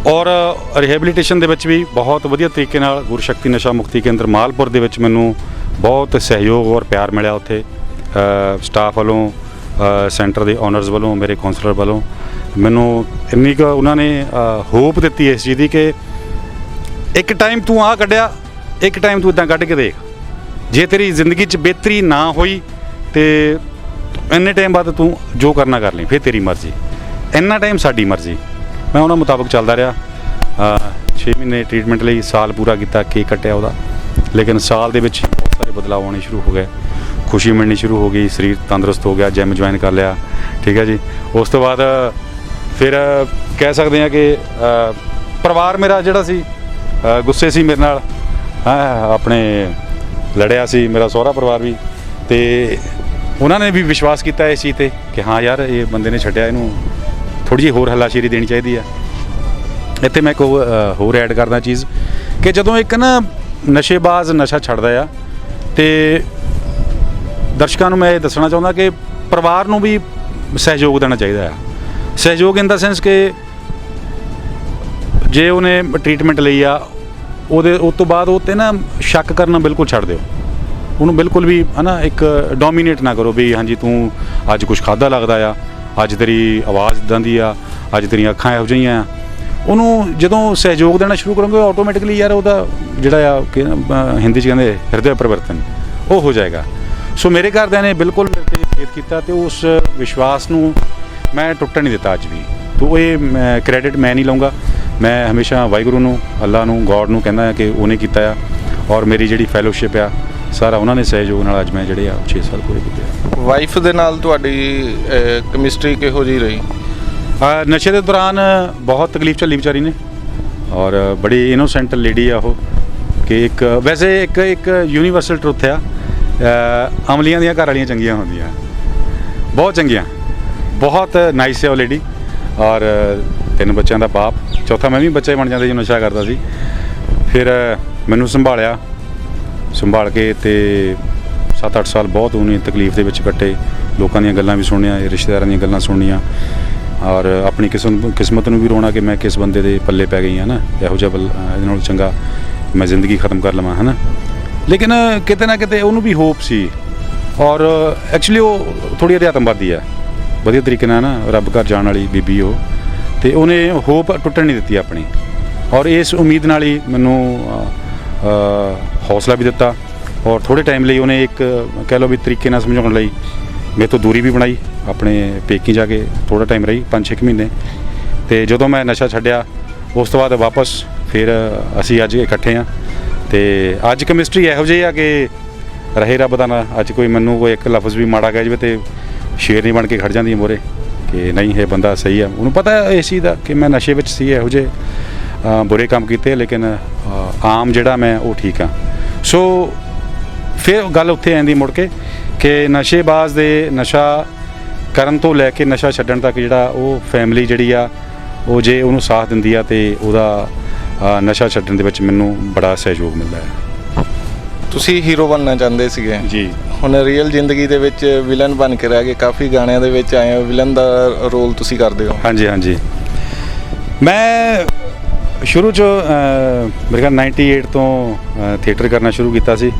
ਔਰ ਰਿਹੈਬਿਲਿਟੇਸ਼ਨ ਦੇ ਵਿੱਚ ਵੀ ਬਹੁਤ ਵਧੀਆ ਤਰੀਕੇ ਨਾਲ ਗੁਰਸ਼ਕਤੀ ਨਸ਼ਾ ਮੁਕਤੀ ਕੇਂਦਰ ਮਾਲਪੁਰ ਦੇ ਵਿੱਚ ਮੈਨੂੰ ਬਹੁਤ ਸਹਿਯੋਗ ਔਰ ਪਿਆਰ ਮਿਲਿਆ। ਉੱਥੇ ਸਟਾਫ ਵੱਲੋਂ, ਸੈਂਟਰ ਦੇ ਓਨਰਸ ਵੱਲੋਂ, ਮੇਰੇ ਕਾਉਂਸਲਰ ਵੱਲੋਂ ਮੈਨੂੰ ਇੰਨੀ ਕੁ ਉਹਨਾਂ ਨੇ ਹੋਪ ਦਿੱਤੀ ਇਸ ਚੀਜ਼ ਦੀ ਕਿ ਇੱਕ ਟਾਈਮ ਤੂੰ ਆਹ ਕੱਢਿਆ, ਇੱਕ ਟਾਈਮ ਤੂੰ ਇੱਦਾਂ ਕੱਢ ਕੇ ਦੇਖ। ਜੇ ਤੇਰੀ ਜ਼ਿੰਦਗੀ 'ਚ ਬਿਹਤਰੀ ਨਾ ਹੋਈ ਤੇ ਇੰਨੇ ਟਾਈਮ ਬਾਅਦ ਤੂੰ ਜੋ ਕਰਨਾ ਕਰ ਲਈ, ਫਿਰ ਤੇਰੀ ਮਰਜ਼ੀ। ਇੰਨਾ ਟਾਈਮ ਸਾਡੀ ਮਰਜ਼ੀ। ਮੈਂ ਉਹਨਾਂ ਮੁਤਾਬਕ ਚੱਲਦਾ ਰਿਹਾ। 6 ਮਹੀਨੇ ਟ੍ਰੀਟਮੈਂਟ ਲਈ, ਸਾਲ ਪੂਰਾ ਕੀਤਾ, ਕੇਕ ਕੱਟਿਆ ਉਹਦਾ। ਲੇਕਿਨ ਸਾਲ ਦੇ ਵਿੱਚ ਬਹੁਤ ਸਾਰੇ ਬਦਲਾਅ ਆਉਣੇ ਸ਼ੁਰੂ ਹੋ ਗਏ, ਖੁਸ਼ੀ ਮਿਲਣੀ ਸ਼ੁਰੂ ਹੋ ਗਈ, ਸਰੀਰ ਤੰਦਰੁਸਤ ਹੋ ਗਿਆ, ਜਿਮ ਜੁਆਇਨ ਕਰ ਲਿਆ। ਠੀਕ ਹੈ ਜੀ। ਉਸ ਤੋਂ ਬਾਅਦ ਫਿਰ ਕਹਿ ਸਕਦੇ ਹਾਂ ਕਿ ਪਰਿਵਾਰ ਮੇਰਾ ਜਿਹੜਾ ਸੀ ਗੁੱਸੇ ਸੀ ਮੇਰੇ ਨਾਲ, ਆਪਣੇ ਲੜਿਆ ਸੀ ਮੇਰਾ ਸਹੁਰਾ ਪਰਿਵਾਰ ਵੀ, ਤੇ ਉਹਨਾਂ ਨੇ ਵੀ ਵਿਸ਼ਵਾਸ ਕੀਤਾ ਇਸ ਚੀਜ਼ 'ਤੇ ਕਿ ਹਾਂ ਯਾਰ ਇਹ ਬੰਦੇ ਨੇ ਛੱਡਿਆ, ਇਹਨੂੰ ਥੋੜ੍ਹੀ ਜਿਹੀ ਹੋਰ ਹੱਲਾਸ਼ੇਰੀ ਦੇਣੀ ਚਾਹੀਦੀ ਆ। ਇੱਥੇ ਮੈਂ ਇੱਕ ਹੋਰ ਐਡ ਕਰਦਾ ਚੀਜ਼ ਕਿ ਜਦੋਂ ਇੱਕ ਨਾ ਨਸ਼ੇਬਾਜ਼ ਨਸ਼ਾ ਛੱਡਦਾ ਆ, ਤੇ ਦਰਸ਼ਕਾਂ ਨੂੰ ਮੈਂ ਇਹ ਦੱਸਣਾ ਚਾਹੁੰਦਾ ਕਿ ਪਰਿਵਾਰ ਨੂੰ ਵੀ ਸਹਿਯੋਗ ਦੇਣਾ ਚਾਹੀਦਾ ਆ। ਸਹਿਯੋਗ ਇਨ ਦਾ ਸੈਂਸ ਕਿ ਜੇ ਉਹਨੇ ਟ੍ਰੀਟਮੈਂਟ ਲਈ ਆ, ਉਸ ਤੋਂ ਬਾਅਦ ਉਹ 'ਤੇ ਨਾ ਸ਼ੱਕ ਕਰਨਾ ਬਿਲਕੁਲ ਛੱਡ ਦਿਓ। ਉਹਨੂੰ ਬਿਲਕੁਲ ਵੀ ਹੈ ਨਾ ਇੱਕ ਡੋਮੀਨੇਟ ਨਾ ਕਰੋ ਵੀ ਹਾਂਜੀ ਤੂੰ ਅੱਜ ਕੁਛ ਖਾਧਾ ਲੱਗਦਾ ਆ, ਅੱਜ ਤੇਰੀ ਆਵਾਜ਼ ਇੱਦਾਂ ਦੀ ਆ, ਅੱਜ ਤੇਰੀਆਂ ਅੱਖਾਂ ਇਹੋ ਜਿਹੀਆਂ ਆ, ਉਹਨੂੰ ਜਦੋਂ ਸਹਿਯੋਗ ਦੇਣਾ ਸ਼ੁਰੂ ਕਰੋਗੇ ਆਟੋਮੈਟਿਕਲੀ ਯਾਰ ਉਹਦਾ ਜਿਹੜਾ ਆ ਹਿੰਦੀ 'ਚ ਕਹਿੰਦੇ ਹਿਰਦੇ ਪਰਿਵਰਤਨ ਉਹ ਹੋ ਜਾਏਗਾ। ਸੋ ਮੇਰੇ ਘਰਦਿਆਂ ਨੇ ਬਿਲਕੁਲ ਮੇਰੇ 'ਤੇ ਫੇਥ ਕੀਤਾ ਤੇ ਉਸ ਵਿਸ਼ਵਾਸ ਨੂੰ ਮੈਂ ਟੁੱਟਣ ਨਹੀਂ ਦਿੱਤਾ ਅੱਜ ਵੀ। ਤੋ ਇਹ ਕ੍ਰੈਡਿਟ ਮੈਂ ਨਹੀਂ ਲਊਂਗਾ, ਮੈਂ ਹਮੇਸ਼ਾ ਵਾਹਿਗੁਰੂ ਨੂੰ, ਅੱਲਾ ਨੂੰ, ਗੋਡ ਨੂੰ ਕਹਿੰਦਾ ਕਿ ਉਹਨੇ ਕੀਤਾ ਆ, ਔਰ ਮੇਰੀ ਜਿਹੜੀ ਫੈਲੋਸ਼ਿਪ ਆ ਸਾਰਾ ਉਹਨਾਂ ਨੇ ਸਹਿਯੋਗ ਨਾਲ ਅੱਜ ਮੈਂ ਜਿਹੜੇ ਆ 6 ਸਾਲ ਪੂਰੇ ਕੀਤੇ ਆ। ਵਾਈਫ ਦੇ ਨਾਲ ਤੁਹਾਡੀ ਕੈਮਿਸਟਰੀ ਕਿਹੋ ਜਿਹੀ ਰਹੀ? ਨਸ਼ੇ ਦੇ ਦੌਰਾਨ ਬਹੁਤ ਤਕਲੀਫ ਝੱਲੀ ਵਿਚਾਰੀ ਨੇ, ਔਰ ਬੜੀ ਇਨੋਸੈਂਟ ਲੇਡੀ ਆ ਉਹ, ਕਿ ਵੈਸੇ ਇੱਕ ਯੂਨੀਵਰਸਲ ਟਰੁੱਥ ਆ, ਅਮਲੀਆਂ ਦੀਆਂ ਘਰ ਵਾਲੀਆਂ ਚੰਗੀਆਂ ਹੁੰਦੀਆਂ, ਬਹੁਤ ਚੰਗੀਆਂ, ਬਹੁਤ ਨਾਈਸ ਹੈ ਉਹ ਲੇਡੀ। ਔਰ 3 ਬੱਚਿਆਂ ਦਾ ਬਾਪ, ਚੌਥਾ ਮੈਂ ਵੀ ਬੱਚਾ ਹੀ ਬਣ ਜਾਂਦਾ ਜੀ, ਨਸ਼ਾ ਕਰਦਾ ਸੀ। ਫਿਰ ਮੈਨੂੰ ਸੰਭਾਲ ਕੇ ਤੇ 7-8 ਸਾਲ ਬਹੁਤ ਉਹਨੇ ਤਕਲੀਫ ਦੇ ਵਿੱਚ ਕੱਟੇ, ਲੋਕਾਂ ਦੀਆਂ ਗੱਲਾਂ ਵੀ ਸੁਣੀਆਂ, ਰਿਸ਼ਤੇਦਾਰਾਂ ਦੀਆਂ ਗੱਲਾਂ ਸੁਣਨੀਆਂ, ਔਰ ਆਪਣੀ ਕਿਸਮਤ ਨੂੰ ਵੀ ਰੋਣਾ ਕਿ ਮੈਂ ਕਿਸ ਬੰਦੇ ਦੇ ਪੱਲੇ ਪੈ ਗਈ ਹਾਂ ਨਾ, ਇਹੋ ਜਿਹਾ ਇਹਦੇ ਨਾਲੋਂ ਚੰਗਾ ਮੈਂ ਜ਼ਿੰਦਗੀ ਖਤਮ ਕਰ ਲਵਾਂ, ਹੈ ਨਾ। ਲੇਕਿਨ ਕਿਤੇ ਨਾ ਕਿਤੇ ਉਹਨੂੰ ਵੀ ਹੋਪ ਸੀ, ਔਰ ਐਕਚੁਅਲੀ ਉਹ ਥੋੜ੍ਹੀ ਅਧਿਆਤਮਵਾਦੀ ਹੈ, ਵਧੀਆ ਤਰੀਕੇ ਨਾਲ ਨਾ, ਰੱਬ ਘਰ ਜਾਣ ਵਾਲੀ ਬੀਬੀ ਉਹ, ਅਤੇ ਉਹਨੇ ਹੋਪ ਟੁੱਟਣ ਨਹੀਂ ਦਿੱਤੀ ਆਪਣੀ, ਔਰ ਇਸ ਉਮੀਦ ਨਾਲ ਹੀ ਮੈਨੂੰ ਹੌਸਲਾ ਵੀ ਦਿੱਤਾ, ਔਰ ਥੋੜ੍ਹੇ ਟਾਈਮ ਲਈ ਉਹਨੇ ਇੱਕ ਕਹਿ ਲਓ ਵੀ ਤਰੀਕੇ ਨਾਲ ਸਮਝਾਉਣ ਲਈ ਮੇਰੇ ਤੋਂ ਦੂਰੀ ਵੀ ਬਣਾਈ, ਆਪਣੇ ਪੇਕੀ ਜਾ ਕੇ ਥੋੜ੍ਹਾ ਟਾਈਮ ਰਹੀ 5-6 ਮਹੀਨੇ। ਅਤੇ ਜਦੋਂ ਮੈਂ ਨਸ਼ਾ ਛੱਡਿਆ ਉਸ ਤੋਂ ਬਾਅਦ ਵਾਪਸ ਫਿਰ ਅਸੀਂ ਅੱਜ ਇਕੱਠੇ ਹਾਂ, ਅਤੇ ਅੱਜ ਕੈਮਿਸਟਰੀ ਇਹੋ ਜਿਹੀ ਆ ਕਿ ਰਹੇ ਰੱਬ ਦਾ ਨਾਂ, ਅੱਜ ਕੋਈ ਮੈਨੂੰ ਕੋਈ ਇੱਕ ਲਫ਼ਜ਼ ਵੀ ਮਾੜਾ ਕਹਿ ਜਾਵੇ ਅਤੇ ਸ਼ੇਰ ਨਹੀਂ ਬਣ ਕੇ ਖੜ ਜਾਂਦੀ ਮੋਰੇ ਕਿ ਨਹੀਂ ਇਹ ਬੰਦਾ ਸਹੀ ਆ। ਉਹਨੂੰ ਪਤਾ ਇਸ ਚੀਜ਼ ਦਾ ਕਿ ਮੈਂ ਨਸ਼ੇ ਵਿੱਚ ਸੀ, ਇਹੋ ਜਿਹੇ ਬੁਰੇ ਕੰਮ ਕੀਤੇ, ਲੇਕਿਨ ਆਮ ਜਿਹੜਾ ਮੈਂ ਉਹ ਠੀਕ ਹਾਂ। ਸੋ ਫਿਰ ਗੱਲ ਉੱਥੇ ਆਉਂਦੀ ਮੁੜ ਕੇ ਕਿ ਨਸ਼ੇਬਾਜ਼ ਦੇ ਨਸ਼ਾ ਕਰਨ ਤੋਂ ਲੈ ਕੇ ਨਸ਼ਾ ਛੱਡਣ ਤੱਕ ਜਿਹੜਾ ਉਹ ਫੈਮਿਲੀ ਜਿਹੜੀ ਆ ਉਹ ਜੇ ਉਹਨੂੰ ਸਾਥ ਦਿੰਦੀ ਆ, ਅਤੇ ਉਹਦਾ ਨਸ਼ਾ ਛੱਡਣ ਦੇ ਵਿੱਚ ਮੈਨੂੰ ਬੜਾ ਸਹਿਯੋਗ ਮਿਲਦਾ ਹੈ। ਤੁਸੀਂ ਹੀਰੋ ਬਣਨਾ ਚਾਹੁੰਦੇ ਸੀਗੇ ਜੀ, ਹੁਣ ਰੀਅਲ ਜ਼ਿੰਦਗੀ ਦੇ ਵਿੱਚ ਵਿਲਨ ਬਣ ਕੇ ਰਹਿ ਗਏ, ਕਾਫੀ ਗਾਣਿਆਂ ਦੇ ਵਿੱਚ ਆਏ ਹੋ, ਵਿਲਨ ਦਾ ਰੋਲ ਤੁਸੀਂ ਕਰਦੇ ਹੋ। ਹਾਂਜੀ। ਮੈਂ ਸ਼ੁਰੂ 'ਚ ਮੇਰੇ ਖਿਆਲ 98 ਤੋਂ ਥੀਏਟਰ ਕਰਨਾ ਸ਼ੁਰੂ ਕੀਤਾ ਸੀ,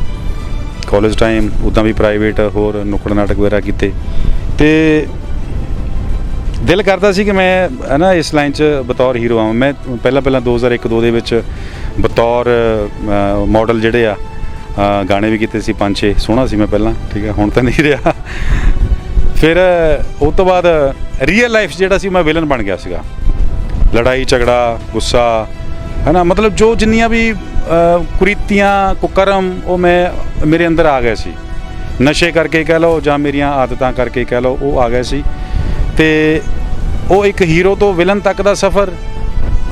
ਕਾਲਜ ਟਾਈਮ, ਉੱਦਾਂ ਵੀ ਪ੍ਰਾਈਵੇਟ ਹੋਰ ਨੁੱਕੜ ਨਾਟਕ ਵਗੈਰਾ ਕੀਤੇ, ਅਤੇ ਦਿਲ ਕਰਦਾ ਸੀ ਕਿ ਮੈਂ ਹੈ ਨਾ ਇਸ ਲਾਈਨ 'ਚ ਬਤੌਰ ਹੀਰੋ ਆਵਾਂ। ਮੈਂ ਪਹਿਲਾਂ 2001-2 ਦੇ ਵਿੱਚ ਬਤੌਰ ਮਾਡਲ ਜਿਹੜੇ ਆ ਗਾਣੇ ਵੀ ਕੀਤੇ ਸੀ 5-6, ਸੋਹਣਾ ਸੀ ਮੈਂ ਪਹਿਲਾਂ, ਠੀਕ ਹੈ, ਹੁਣ ਤਾਂ ਨਹੀਂ ਰਿਹਾ। ਫਿਰ ਉਸ ਤੋਂ ਬਾਅਦ ਰੀਅਲ ਲਾਈਫ ਜਿਹੜਾ ਸੀ ਮੈਂ ਵਿਲਨ ਬਣ ਗਿਆ ਸੀਗਾ, ਲੜਾਈ ਝਗੜਾ, ਗੁੱਸਾ, ਹੈ ਨਾ, ਮਤਲਬ ਜੋ ਜਿੰਨੀਆਂ ਵੀ ਕੁਰੀਤੀਆਂ, ਕੁਕਰਮ ਉਹ ਮੇਰੇ ਅੰਦਰ ਆ ਗਏ ਸੀ, ਨਸ਼ੇ ਕਰਕੇ ਕਹਿ ਲਓ ਜਾਂ ਮੇਰੀਆਂ ਆਦਤਾਂ ਕਰਕੇ ਕਹਿ ਲਓ, ਉਹ ਆ ਗਏ ਸੀ। ਅਤੇ ਉਹ ਇੱਕ ਹੀਰੋ ਤੋਂ ਵਿਲਨ ਤੱਕ ਦਾ ਸਫ਼ਰ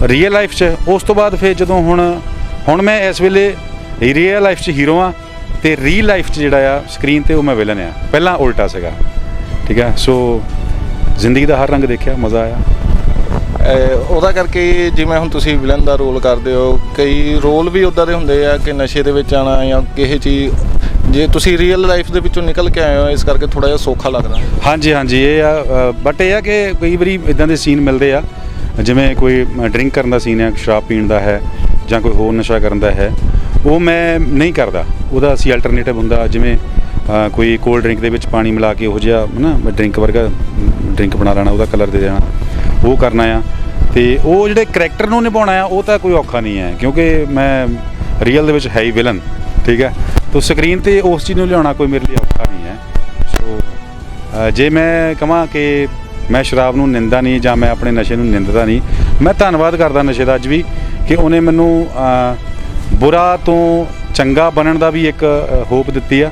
ਰੀਅਲ ਲਾਈਫ 'ਚ, ਉਸ ਤੋਂ ਬਾਅਦ ਫਿਰ ਜਦੋਂ ਹੁਣ ਮੈਂ ਇਸ ਵੇਲੇ ਰੀਅਲ ਲਾਈਫ 'ਚ ਹੀਰੋ ਹਾਂ, ਅਤੇ ਰੀਅਲ ਲਾਈਫ 'ਚ ਜਿਹੜਾ ਆ ਸਕਰੀਨ 'ਤੇ ਉਹ ਮੈਂ ਵਿਲਨ ਆ, ਪਹਿਲਾਂ ਉਲਟਾ ਸੀਗਾ, ਠੀਕ ਹੈ। ਸੋ ਜ਼ਿੰਦਗੀ ਦਾ ਹਰ ਰੰਗ ਦੇਖਿਆ, ਮਜ਼ਾ ਆਇਆ। ਉਹਦਾ ਕਰਕੇ ਜਿਵੇਂ ਹੁਣ ਤੁਸੀਂ ਵਿਲਨ ਦਾ ਰੋਲ ਕਰਦੇ ਹੋ, ਕਈ ਰੋਲ ਵੀ ਉੱਦਾਂ ਦੇ ਹੁੰਦੇ ਆ ਕਿ ਨਸ਼ੇ ਦੇ ਵਿੱਚ ਆਉਣਾ ਜਾਂ ਕਿਸੇ ਚੀਜ਼, ਜੇ ਤੁਸੀਂ ਰੀਅਲ ਲਾਈਫ ਦੇ ਵਿੱਚੋਂ ਨਿਕਲ ਕੇ ਆਏ ਹੋ, ਇਸ ਕਰਕੇ ਥੋੜ੍ਹਾ ਜਿਹਾ ਸੌਖਾ ਲੱਗਦਾ। ਹਾਂਜੀ, ਇਹ ਆ, ਬਟ ਇਹ ਆ ਕਿ ਕਈ ਵਾਰੀ ਇੱਦਾਂ ਦੇ ਸੀਨ ਮਿਲਦੇ ਆ, ਜਿਵੇਂ ਕੋਈ ਡਰਿੰਕ ਕਰਨ ਦਾ ਸੀਨ ਹੈ, ਸ਼ਰਾਬ ਪੀਣ ਦਾ ਹੈ, ਜਾਂ ਕੋਈ ਹੋਰ ਨਸ਼ਾ ਕਰਨ ਦਾ ਹੈ, ਉਹ ਮੈਂ ਨਹੀਂ ਕਰਦਾ, ਉਹਦਾ ਅਸੀਂ ਅਲਟਰਨੇਟਿਵ ਹੁੰਦਾ, ਜਿਵੇਂ ਕੋਈ ਕੋਲਡ ਡਰਿੰਕ ਦੇ ਵਿੱਚ ਪਾਣੀ ਮਿਲਾ ਕੇ ਉਹੋ ਜਿਹਾ ਨਾ ਡਰਿੰਕ ਵਰਗਾ ਡਰਿੰਕ ਬਣਾ ਲੈਣਾ, ਉਹਦਾ ਕਲਰ ਦੇ ਦੇਣਾ, ਉਹ ਕਰਨਾ ਆ। ਅਤੇ ਉਹ ਜਿਹੜੇ ਕਰੈਕਟਰ ਨੂੰ ਨਿਭਾਉਣਾ ਆ ਉਹ ਤਾਂ ਕੋਈ ਔਖਾ ਨਹੀਂ ਹੈ, ਕਿਉਂਕਿ ਮੈਂ ਰੀਅਲ ਦੇ ਵਿੱਚ ਹੈ ਹੀ ਵਿਲਨ, ਠੀਕ ਹੈ। ਤਾਂ ਸਕਰੀਨ 'ਤੇ ਉਸ ਚੀਜ਼ ਨੂੰ ਲਿਆਉਣਾ ਕੋਈ ਮੇਰੇ ਲਈ ਔਖਾ ਨਹੀਂ ਹੈ। ਸੋ ਜੇ ਮੈਂ ਕਹਾਂ ਕਿ ਮੈਂ ਸ਼ਰਾਬ ਨੂੰ ਨਿੰਦਾ ਨਹੀਂ ਜਾਂ ਮੈਂ ਆਪਣੇ ਨਸ਼ੇ ਨੂੰ ਨਿੰਦਦਾ ਨਹੀਂ, ਮੈਂ ਧੰਨਵਾਦ ਕਰਦਾ ਨਸ਼ੇ ਦਾ ਅੱਜ ਵੀ ਕਿ ਉਹਨੇ ਮੈਨੂੰ ਬੁਰਾ ਤੋਂ ਚੰਗਾ ਬਣਨ ਦਾ ਵੀ ਇੱਕ ਹੋਪ ਦਿੱਤੀ ਆ,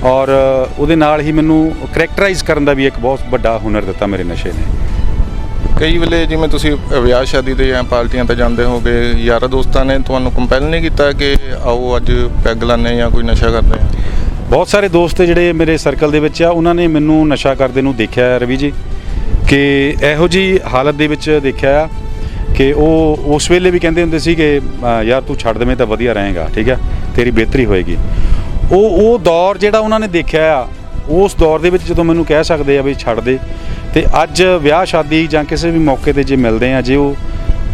ਔਰ ਉਹਦੇ ਨਾਲ ਹੀ ਮੈਨੂੰ ਕਰੈਕਟਰਾਈਜ਼ ਕਰਨ ਦਾ ਵੀ ਇੱਕ ਬਹੁਤ ਵੱਡਾ ਹੁਨਰ ਦਿੱਤਾ ਮੇਰੇ ਨਸ਼ੇ ਨੇ। ਕਈ ਵੇਲੇ ਜਿਵੇਂ ਤੁਸੀਂ ਵਿਆਹ ਸ਼ਾਦੀ 'ਤੇ ਜਾਂ ਪਾਰਟੀਆਂ 'ਤੇ ਜਾਂਦੇ ਹੋਗੇ, ਯਾਰਾਂ ਦੋਸਤਾਂ ਨੇ ਤੁਹਾਨੂੰ ਕੰਪੈਲ ਨਹੀਂ ਕੀਤਾ ਕਿ ਆਓ ਅੱਜ ਪੈਗ ਲਾਉਂਦੇ ਜਾਂ ਕੋਈ ਨਸ਼ਾ ਕਰਦੇ ਆ? ਬਹੁਤ ਸਾਰੇ ਦੋਸਤ ਜਿਹੜੇ ਮੇਰੇ ਸਰਕਲ ਦੇ ਵਿੱਚ ਆ, ਉਹਨਾਂ ਨੇ ਮੈਨੂੰ ਨਸ਼ਾ ਕਰਦੇ ਨੂੰ ਦੇਖਿਆ ਰਵੀ ਜੀ, ਕਿ ਇਹੋ ਜਿਹੀ ਹਾਲਤ ਦੇ ਵਿੱਚ ਦੇਖਿਆ ਕਿ ਉਹ ਉਸ ਵੇਲੇ ਵੀ ਕਹਿੰਦੇ ਹੁੰਦੇ ਸੀ ਕਿ ਯਾਰ ਤੂੰ ਛੱਡ ਦੇਵੇਂ ਤਾਂ ਵਧੀਆ ਰਹੇਗਾ, ਠੀਕ ਹੈ, ਤੇਰੀ ਬਿਹਤਰੀ ਹੋਏਗੀ। ਉਹ ਦੌਰ ਜਿਹੜਾ ਉਹਨਾਂ ਨੇ ਦੇਖਿਆ ਆ, ਉਸ ਦੌਰ ਦੇ ਵਿੱਚ ਜਦੋਂ ਮੈਨੂੰ ਕਹਿ ਸਕਦੇ ਆ ਵੀ ਛੱਡ ਦੇ, ਅਤੇ ਅੱਜ ਵਿਆਹ ਸ਼ਾਦੀ ਜਾਂ ਕਿਸੇ ਵੀ ਮੌਕੇ 'ਤੇ ਜੇ ਮਿਲਦੇ ਆ, ਜੇ ਉਹ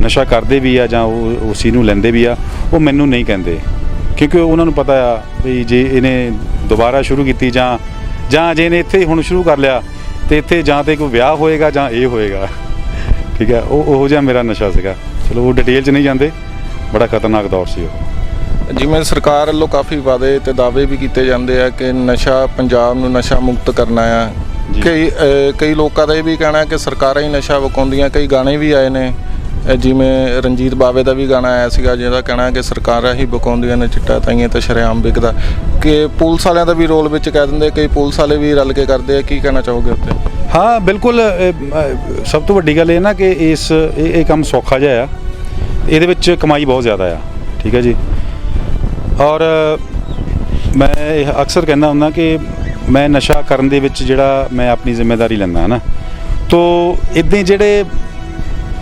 ਨਸ਼ਾ ਕਰਦੇ ਵੀ ਆ ਜਾਂ ਉਹ ਉਸੀ ਨੂੰ ਲੈਂਦੇ ਵੀ ਆ, ਉਹ ਮੈਨੂੰ ਨਹੀਂ ਕਹਿੰਦੇ, ਕਿਉਂਕਿ ਉਹਨਾਂ ਨੂੰ ਪਤਾ ਆ ਵੀ ਜੇ ਇਹਨੇ ਦੁਬਾਰਾ ਸ਼ੁਰੂ ਕੀਤੀ ਜਾਂ ਜੇ ਇਹਨੇ ਇੱਥੇ ਹੁਣ ਸ਼ੁਰੂ ਕਰ ਲਿਆ, ਅਤੇ ਇੱਥੇ ਜਾਂ ਤਾਂ ਕੋਈ ਵਿਆਹ ਹੋਏਗਾ ਜਾਂ ਇਹ ਹੋਏਗਾ, ਠੀਕ ਹੈ, ਉਹੋ ਜਿਹਾ ਮੇਰਾ ਨਸ਼ਾ ਸੀਗਾ। ਚਲੋ ਉਹ ਡਿਟੇਲ 'ਚ ਨਹੀਂ ਜਾਂਦੇ, ਬੜਾ ਖਤਰਨਾਕ ਦੌਰ ਸੀ ਉਹ। ਜਿਵੇਂ ਸਰਕਾਰ ਵੱਲੋਂ ਕਾਫੀ ਵਾਅਦੇ ਤੇ ਦਾਅਵੇ ਵੀ ਕੀਤੇ ਜਾਂਦੇ ਆ ਕਿ ਨਸ਼ਾ ਪੰਜਾਬ ਨੂੰ ਨਸ਼ਾ ਮੁਕਤ ਕਰਨਾ ਆ। ਕਈ ਲੋਕਾਂ ਦਾ ਇਹ ਵੀ ਕਹਿਣਾ ਕਿ ਸਰਕਾਰਾਂ ਹੀ ਨਸ਼ਾ ਵਿਕਾਉਂਦੀਆਂ। ਕਈ ਗਾਣੇ ਵੀ ਆਏ ਨੇ, ਜਿਵੇਂ ਰਣਜੀਤ ਬਾਵੇ ਦਾ ਵੀ ਗਾਣਾ ਆਇਆ ਸੀਗਾ ਜਿਹਦਾ ਕਹਿਣਾ ਕਿ ਸਰਕਾਰਾਂ ਹੀ ਵਿਕਾਉਂਦੀਆਂ ਨੇ ਚਿੱਟਾ, ਤਾਈਆਂ ਤਾਂ ਸ਼ਰੇਆਮ ਵਿਕਦਾ। ਕਿ ਪੁਲਿਸ ਵਾਲਿਆਂ ਦਾ ਵੀ ਰੋਲ ਵਿੱਚ ਕਹਿ ਦਿੰਦੇ, ਕਈ ਪੁਲਿਸ ਵਾਲੇ ਵੀ ਰਲ ਕੇ ਕਰਦੇ ਆ। ਕੀ ਕਹਿਣਾ ਚਾਹੋਗੇ ਉੱਤੇ? ਹਾਂ ਬਿਲਕੁਲ, ਸਭ ਤੋਂ ਵੱਡੀ ਗੱਲ ਇਹ ਨਾ ਕਿ ਇਹ ਕੰਮ ਸੌਖਾ ਜਿਹਾ ਆ, ਇਹਦੇ ਵਿੱਚ ਕਮਾਈ ਬਹੁਤ ਜ਼ਿਆਦਾ ਆ। ਠੀਕ ਹੈ ਜੀ। ਔਰ ਮੈਂ ਇਹ ਅਕਸਰ ਕਹਿੰਦਾ ਹੁੰਦਾ ਕਿ ਮੈਂ ਨਸ਼ਾ ਕਰਨ ਦੇ ਵਿੱਚ ਜਿਹੜਾ ਮੈਂ ਆਪਣੀ ਜ਼ਿੰਮੇਵਾਰੀ ਲੈਂਦਾ ਹੈ ਨਾ, ਤੋ ਇੱਦਾਂ ਜਿਹੜੇ